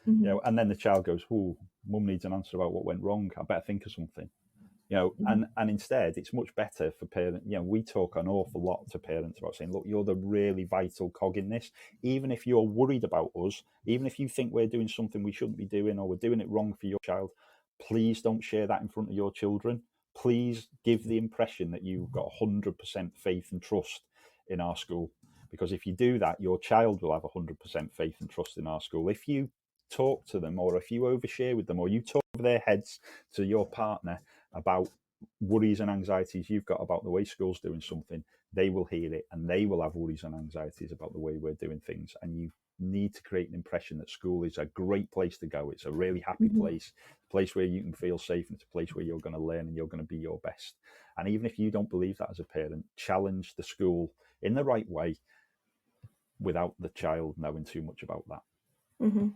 Mm-hmm. And then the child goes, oh, mum needs an answer about what went wrong. I better think of something. And instead, it's much better for parents. We talk an awful lot to parents about saying, look, you're the really vital cog in this. Even if you're worried about us, even if you think we're doing something we shouldn't be doing, or we're doing it wrong for your child, please don't share that in front of your children. Please give the impression that you've got 100% faith and trust in our school. Because if you do that, your child will have 100% faith and trust in our school. If you talk to them, or if you overshare with them, or you talk over their heads to your partner about worries and anxieties you've got about the way school's doing something, they will hear it, and they will have worries and anxieties about the way we're doing things. And you need to create an impression that school is a great place to go. It's a really happy place, a place where you can feel safe, and it's a place where you're going to learn and you're going to be your best. And even if you don't believe that as a parent, challenge the school in the right way without the child knowing too much about that. Mm-hmm.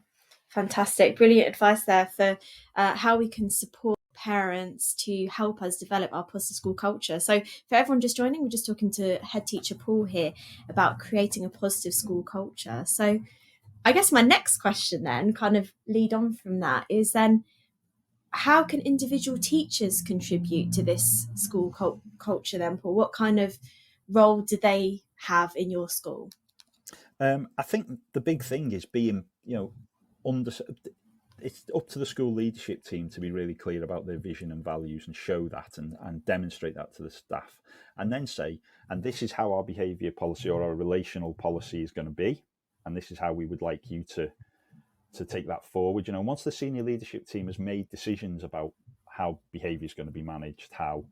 Fantastic. Brilliant advice there for how we can support parents to help us develop our positive school culture. So for everyone just joining, we're just talking to head teacher Paul here about creating a positive school culture. So I guess my next question then, kind of lead on from that, is then how can individual teachers contribute to this school culture then, Paul? What kind of role do they have in your school? I think the big thing is being, it's up to the school leadership team to be really clear about their vision and values and show that and demonstrate that to the staff, and then say, and this is how our behaviour policy or our relational policy is going to be, and this is how we would like you to take that forward. Once the senior leadership team has made decisions about how behaviour is going to be managed, how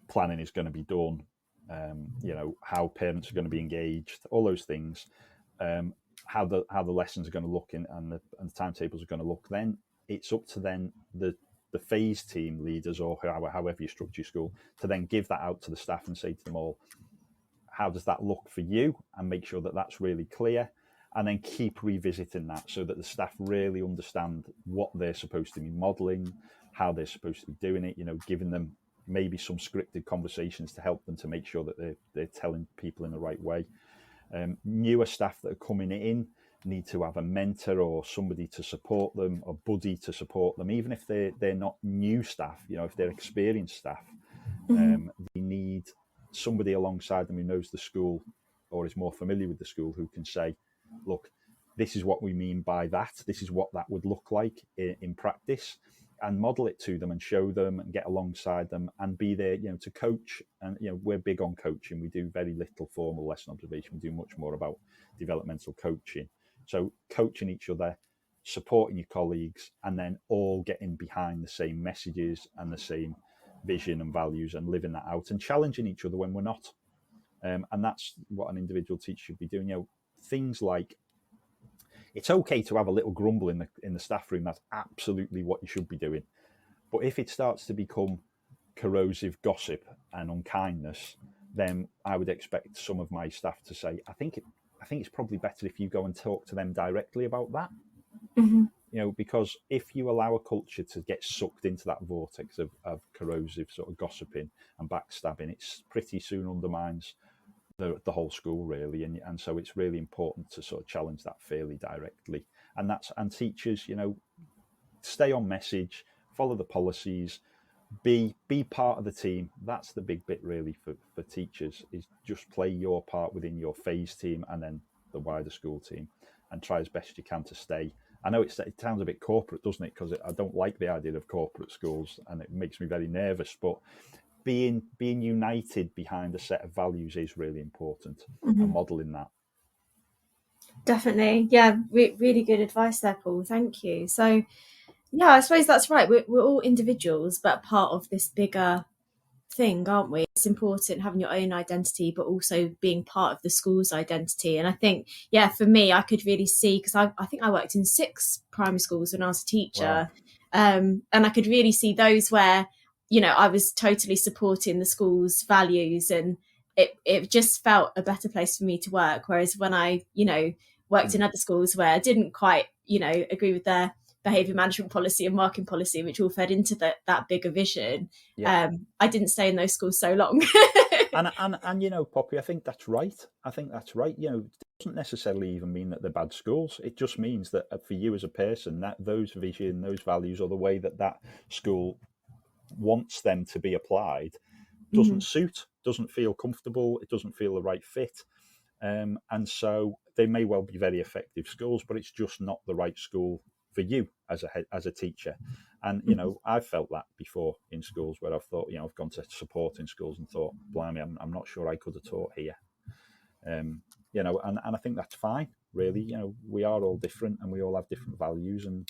planning is going to be done, how parents are going to be engaged, all those things, how the lessons are going to look and the timetables are going to look, then it's up to the phase team leaders or however you structure your school to then give that out to the staff and say to them all, how does that look for you, and make sure that that's really clear, and then keep revisiting that so that the staff really understand what they're supposed to be modelling, how they're supposed to be doing it, giving them maybe some scripted conversations to help them to make sure that they're telling people in the right way. Newer staff that are coming in need to have a mentor or somebody to support them, a buddy to support them, even if they're not new staff. If they're experienced staff, they need somebody alongside them who knows the school or is more familiar with the school, who can say, look, this is what we mean by that, this is what that would look like in practice, and model it to them and show them and get alongside them and be there, to coach. And, we're big on coaching. We do very little formal lesson observation. We do much more about developmental coaching. So coaching each other, supporting your colleagues, and then all getting behind the same messages and the same vision and values and living that out and challenging each other when we're not. And that's what an individual teacher should be doing. Things like, it's okay to have a little grumble in the staff room. That's absolutely what you should be doing. But if it starts to become corrosive gossip and unkindness, then I would expect some of my staff to say, I think it's probably better if you go and talk to them directly about that. Because if you allow a culture to get sucked into that vortex of corrosive sort of gossiping and backstabbing, it's pretty soon undermines the whole school, really, and so it's really important to sort of challenge that fairly directly. And teachers, stay on message, follow the policies, be part of the team. That's the big bit, really, for teachers, is just play your part within your phase team and then the wider school team, and try as best you can to stay. I know it sounds a bit corporate, doesn't it? Because I don't like the idea of corporate schools, and it makes me very nervous. But being united behind a set of values is really important, and modelling that. Definitely. Yeah, really good advice there, Paul. Thank you. So, yeah, I suppose that's right. We're all individuals, but part of this bigger thing, aren't we? It's important having your own identity, but also being part of the school's identity. And I think, for me, I could really see, because I think I worked in 6 primary schools when I was a teacher. Wow. And I could really see those where, I was totally supporting the school's values, and it just felt a better place for me to work. Whereas when I, worked in other schools where I didn't quite, agree with their behaviour management policy and marking policy, which all fed into that bigger vision. I didn't stay in those schools so long. and Poppy, I think that's right. It doesn't necessarily even mean that they're bad schools. It just means that for you as a person, that those vision, those values, or the way that school wants them to be applied doesn't suit, doesn't feel comfortable, it doesn't feel the right fit. And so they may well be very effective schools, but it's just not the right school for you as a teacher. And I've felt that before in schools, where I've thought, I've gone to support in schools and thought, blimey, I'm not sure I could have taught here. And I think that's fine, really. We are all different and we all have different values, and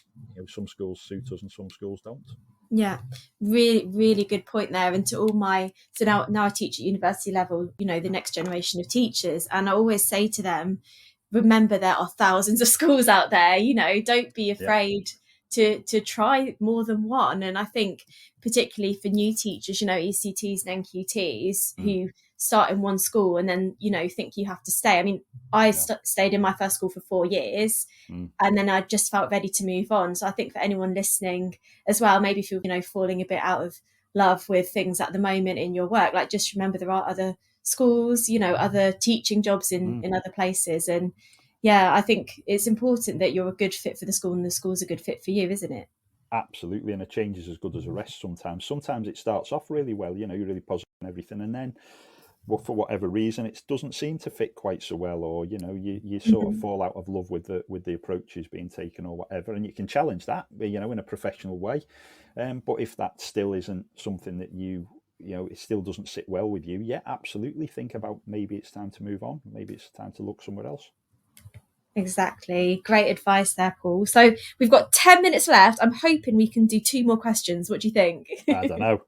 some schools suit us and some schools don't. Yeah, really, really good point there. And to all so now I teach at university level, the next generation of teachers, and I always say to them, remember there are thousands of schools out there, don't be afraid to try more than one. And I think particularly for new teachers, ECTs and NQTs who start in one school and then, think you have to stay. I mean, I stayed in my first school for 4 years and then I just felt ready to move on. So I think for anyone listening as well, maybe if you're, falling a bit out of love with things at the moment in your work, like just remember there are other schools, other teaching jobs in other places. And I think it's important that you're a good fit for the school and the school's a good fit for you, isn't it? Absolutely. And a change is as good as a rest sometimes. Sometimes it starts off really well, you're really positive and everything. And then well, for whatever reason, it doesn't seem to fit quite so well, or you sort of fall out of love with the approaches being taken or whatever, and you can challenge that, in a professional way. But if that still isn't something that it still doesn't sit well with you, yeah, absolutely think about maybe it's time to move on, maybe it's time to look somewhere else. Exactly. Great advice there, Paul. So we've got 10 minutes left. I'm hoping we can do 2 more questions. What do you think? I don't know.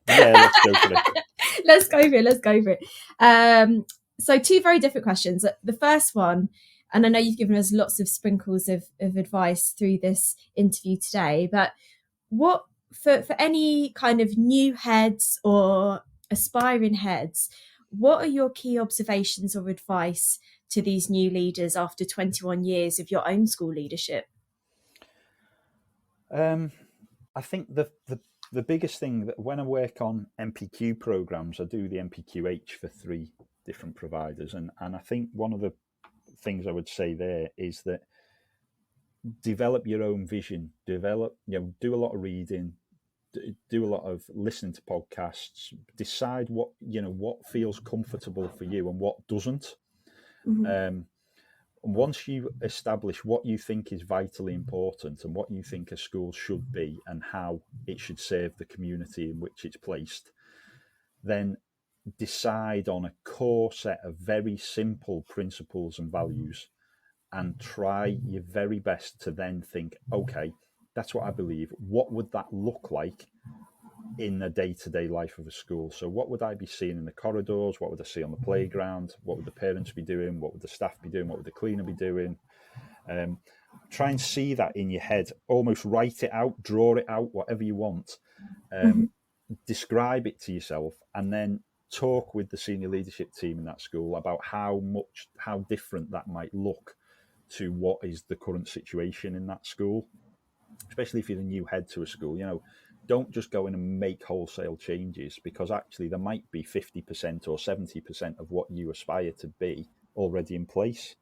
Yeah, let's go for it. Let's go for it. So 2 very different questions. The first one, and I know you've given us lots of sprinkles of advice through this interview today, but what for any kind of new heads or aspiring heads, what are your key observations or advice to these new leaders after 21 years of your own school leadership? I think the biggest thing that when I work on MPQ programs, I do the MPQH for 3 different providers, and I think one of the things I would say there is that develop your own vision, do a lot of reading, do a lot of listening to podcasts, decide what feels comfortable for you and what doesn't. Once you establish what you think is vitally important and what you think a school should be and how it should serve the community in which it's placed, then decide on a core set of very simple principles and values and try your very best to then think, okay, that's what I believe. What would that look like in the day-to-day life of a school? So what would I be seeing in the corridors? What would I see on the playground? What would the parents be doing? What would the staff be doing? What would the cleaner be doing? Try and see that in your head, almost write it out, draw it out, whatever you want. Describe it to yourself, and then talk with the senior leadership team in that school about how different that might look to what is the current situation in that school, especially if you're the new head to a school. Don't just go in and make wholesale changes, because actually there might be 50% or 70% of what you aspire to be already in place.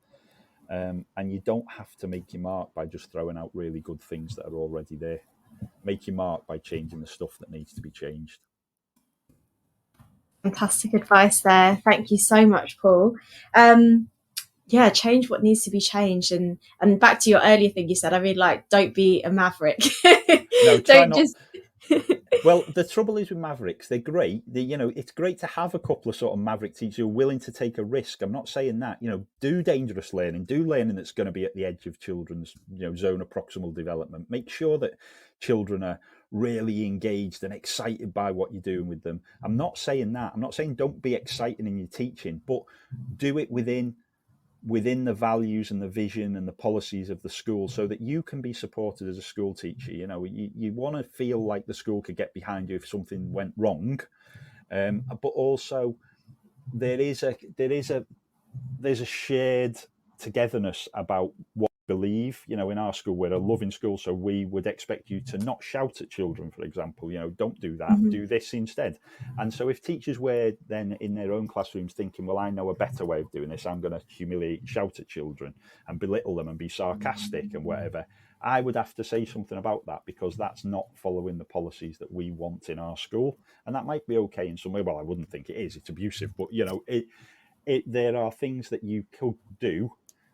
And you don't have to make your mark by just throwing out really good things that are already there. Make your mark by changing the stuff that needs to be changed. Fantastic advice there. Thank you so much, Paul. Change what needs to be changed. And back to your earlier thing you said, I really like, don't be a maverick. No, try not. Well, the trouble is with mavericks, they're great. It's great to have a couple of sort of maverick teachers who are willing to take a risk. I'm not saying that. Do dangerous learning, do learning that's going to be at the edge of children's, zone of proximal development. Make sure that children are really engaged and excited by what you're doing with them. I'm not saying that. I'm not saying don't be exciting in your teaching, but do it within the values and the vision and the policies of the school, so that you can be supported as a school teacher. You want to feel like the school could get behind you if something went wrong, but also there's a shared togetherness about what we believe. In our school, we're a loving school, so we would expect you to not shout at children, for example. Don't do that, do this instead. And so if teachers were then in their own classrooms thinking, well, I know a better way of doing this, I'm going to humiliate, shout at children and belittle them and be sarcastic and whatever, I would have to say something about that, because that's not following the policies that we want in our school. And that might be okay in some way. Well, I wouldn't think it is, it's abusive, but there are things that you could do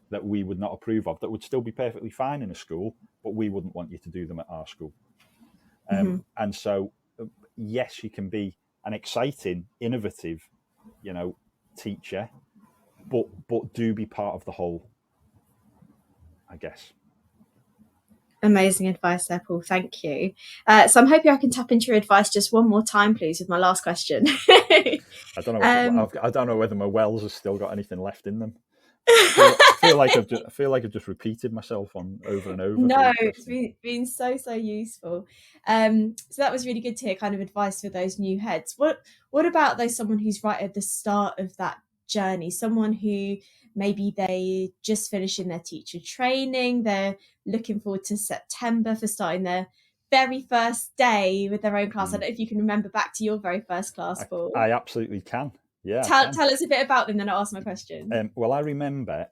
that we would not approve of that would still be perfectly fine in a school, but we wouldn't want you to do them at our school. And so, yes, you can be an exciting, innovative, teacher, but do be part of the whole, I guess. Amazing advice there, Paul. Thank you. So I'm hoping I can tap into your advice just one more time, please, with my last question. I don't know whether my wells have still got anything left in them. I feel like I've just repeated myself over and over. No, it's been so useful. So that was really good to hear, kind of advice for those new heads. What about someone who's right at the start of that journey, someone who maybe they just finishing their teacher training, they're looking forward to September for starting their very first day with their own class? I don't know if you can remember back to your very first class, Paul. I absolutely can. Yeah. Tell us a bit about them, then I'll ask my question. Well, I remember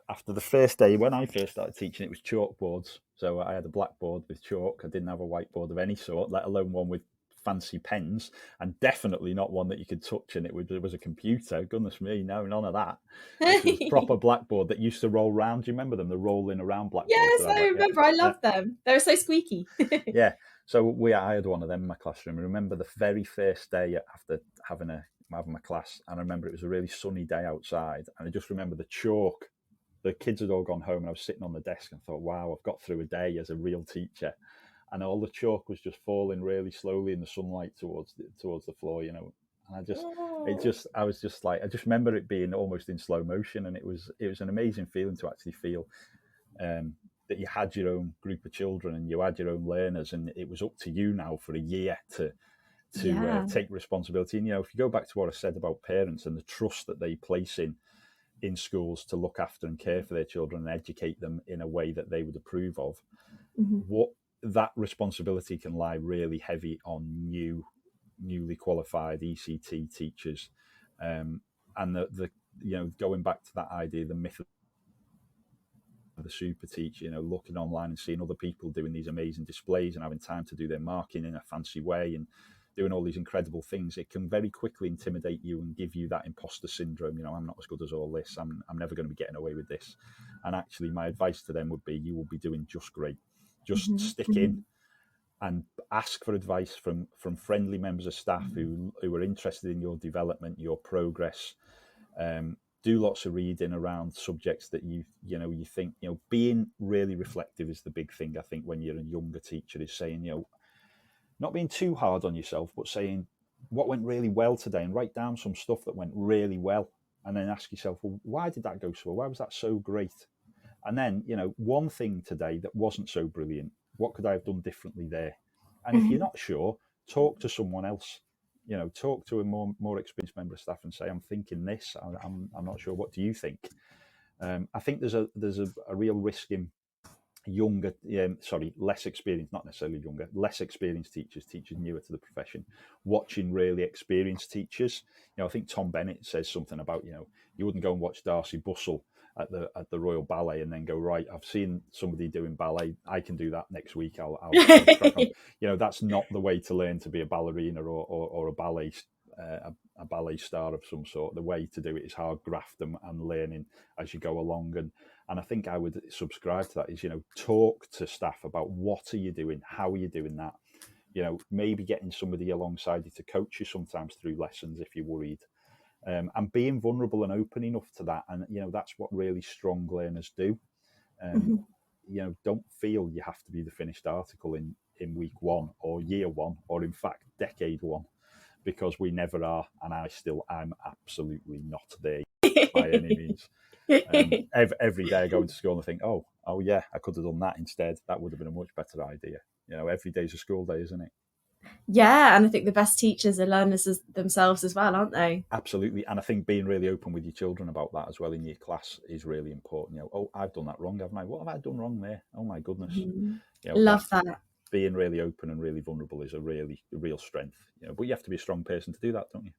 after the first day, when I first started teaching, it was chalkboards. So I had a blackboard with chalk. I didn't have a whiteboard of any sort, let alone one with fancy pens, and definitely not one that you could touch and it was a computer. Goodness me, no, none of that. This was proper blackboard that used to roll round. Do you remember them? The rolling around blackboards. Yes, I remember. I loved them. They were so squeaky. Yeah. So I had one of them in my classroom. I remember the very first day after having my class, and I remember it was a really sunny day outside, and I just remember the chalk. The kids had all gone home, and I was sitting on the desk and thought, wow, I've got through a day as a real teacher. And all the chalk was just falling really slowly in the sunlight towards the floor, you know. And I just remember it being almost in slow motion, and it was an amazing feeling to actually feel that you had your own group of children and you had your own learners, and it was up to you now for a year to take responsibility. And, you know, if you go back to what I said about parents and the trust that they place in schools to look after and care for their children and educate them in a way that they would approve of, what that responsibility can lie really heavy on newly qualified ECT teachers, and the you know, going back to that idea, the myth of the super teacher, you know, looking online and seeing other people doing these amazing displays and having time to do their marking in a fancy way and doing all these incredible things, it can very quickly intimidate you and give you that imposter syndrome. You know, I'm not as good as all this. I'm never going to be getting away with this. And actually, my advice to them would be, you will be doing just great. Just stick in and ask for advice from friendly members of staff who are interested in your development, your progress. Do lots of reading around subjects that you think, you know, being really reflective is the big thing. I think when you're a younger teacher is saying, you know, not being too hard on yourself, but saying what went really well today and write down some stuff that went really well. And then ask yourself, well, why did that go so well? Why was that so great? And then, you know, one thing today that wasn't so brilliant, what could I have done differently there? And if you're not sure, talk to someone else. You know, talk to a more experienced member of staff and say, I'm thinking this, I'm not sure. What do you think? I think there's a real risk in less experienced, not necessarily younger, less experienced teachers newer to the profession, watching really experienced teachers. You know, I think Tom Bennett says something about, you know, you wouldn't go and watch Darcy Bussell at the Royal Ballet and then go, right, I've seen somebody doing ballet, I can do that next week. I'll crack on. You know, that's not the way to learn to be a ballerina or a ballet a ballet star of some sort. The way to do it is hard graft and learning as you go along. And I think I would subscribe to that is, you know, talk to staff about what are you doing? How are you doing that? You know, maybe getting somebody alongside you to coach you sometimes through lessons if you're worried. And being vulnerable and open enough to that. And, you know, that's what really strong learners do. You know, don't feel you have to be the finished article in week one or year one, or in fact, decade one, because we never are. And I'm absolutely not there by any means. Every day I go into school and I think, oh yeah, I could have done that instead. That would have been a much better idea. You know, every day's a school day, isn't it? Yeah, and I think the best teachers are learners themselves as well, aren't they? Absolutely. And I think being really open with your children about that as well in your class is really important. You know, oh, I've done that wrong, haven't I? What have I done wrong there? Oh my goodness. You know, love that. Being really open and really vulnerable is a real strength. You know, but you have to be a strong person to do that, don't you?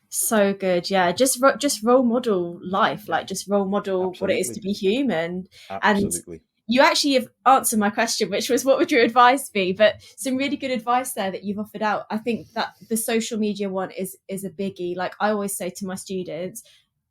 So good. Yeah, just role model life, like just role model what it is to be human. Absolutely. And you actually have answered my question, which was what would your advice be? But some really good advice there that you've offered out. I think that the social media one is a biggie. Like I always say to my students,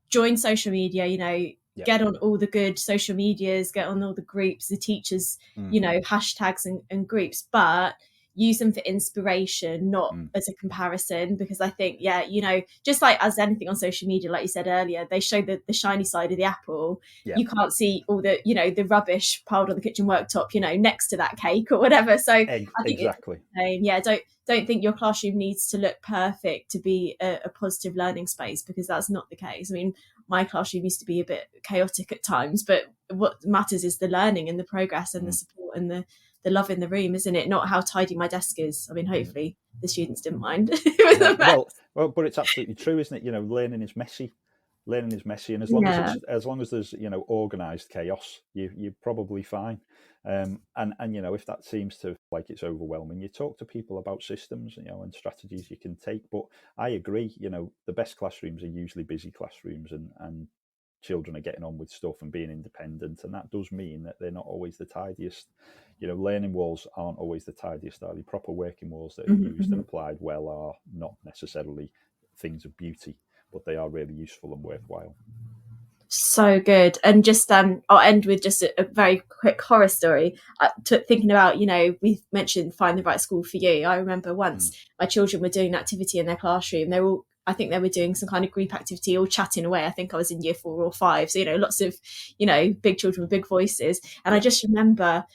join social media, you know, get on all the good social medias, get on all the groups, the teachers, you know, hashtags and groups, but use them for inspiration, not as a comparison, because I think, you know, just like as anything on social media, like you said earlier, they show the shiny side of the apple. You can't see all the, you know, the rubbish piled on the kitchen worktop, you know, next to that cake or whatever. So I think exactly. Don't think your classroom needs to look perfect to be a positive learning space, because that's not the case. I mean, my classroom used to be a bit chaotic at times, but what matters is the learning and the progress and the support and the love in the room, isn't it? Not how tidy my desk is. I mean, hopefully the students didn't mind. Well, but it's absolutely true, isn't it? You know, learning is messy, and as long as there's, you know, organised chaos, you're probably fine. And you know, if that seems to like it's overwhelming, you talk to people about systems, you know, and strategies you can take. But I agree, you know, the best classrooms are usually busy classrooms, and children are getting on with stuff and being independent, and that does mean that they're not always the tidiest. Learning walls aren't always the tidiest, are they? Proper working walls that are used and applied well are not necessarily things of beauty, but they are really useful and worthwhile. So good. And just I'll end with just a very quick horror story. Thinking about, we've mentioned find the right school for you. I remember once my children were doing an activity in their classroom. I think they were doing some kind of group activity, all chatting away. I think I was in year 4 or 5. So, lots of, big children with big voices. And I just remember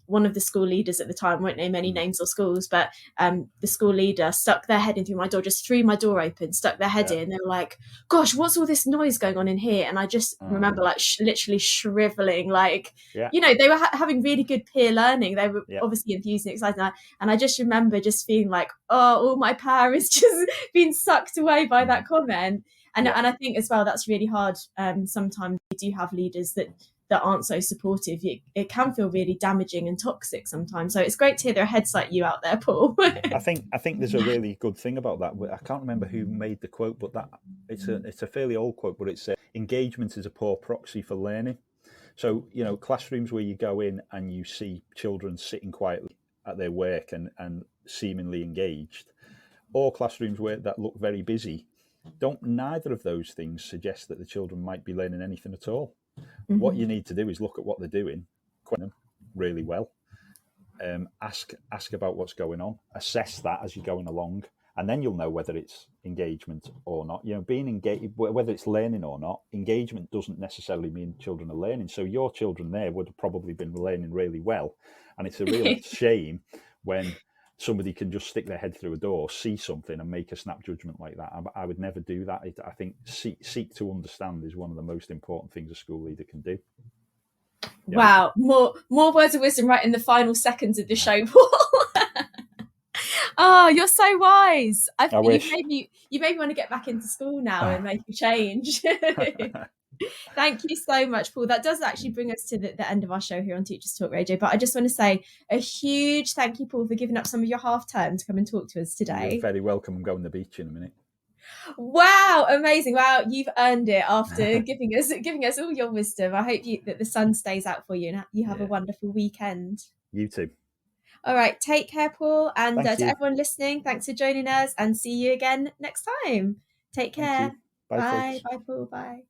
one of the school leaders at the time, won't name any names or schools, but the school leader stuck their head in through my door, just threw my door open, stuck their head in. They were like, gosh, what's all this noise going on in here? And I just remember literally shriveling, they were having really good peer learning. They were obviously enthused and excited. And I just remember just feeling like, all my power is just being sucked away by that comment. And I think as well, that's really hard. Sometimes you do have leaders that aren't so supportive. It can feel really damaging and toxic sometimes. So it's great to hear there are heads like you out there, Paul. I think there's a really good thing about that. I can't remember who made the quote, but it's a fairly old quote, but it's engagement is a poor proxy for learning. So, classrooms where you go in and you see children sitting quietly at their work and seemingly engaged, or classrooms that look very busy, neither of those things suggest that the children might be learning anything at all. What you need to do is look at what they're doing, question them really well, ask about what's going on, assess that as you're going along, and then you'll know whether it's engagement or not. Being engaged, whether it's learning or not, engagement doesn't necessarily mean children are learning. So your children there would have probably been learning really well, and it's a real shame when somebody can just stick their head through a door, see something, and make a snap judgment like that. I would never do that. I think seek to understand is one of the most important things a school leader can do. Wow, more words of wisdom right in the final seconds of the show, Paul. Oh, you're so wise. You made me want to get back into school now and make a change. Thank you so much, Paul. That does actually bring us to the end of our show here on Teachers Talk Radio. But I just want to say a huge thank you, Paul, for giving up some of your half term to come and talk to us today. You're very welcome. I'm going to the beach in a minute. Wow, amazing. Wow, you've earned it after giving us all your wisdom. I hope that the sun stays out for you and you have a wonderful weekend. You too. All right, take care, Paul. And to you. everyone listening, thanks for joining us and see you again next time. Take care. Bye, Bye, Paul. Bye.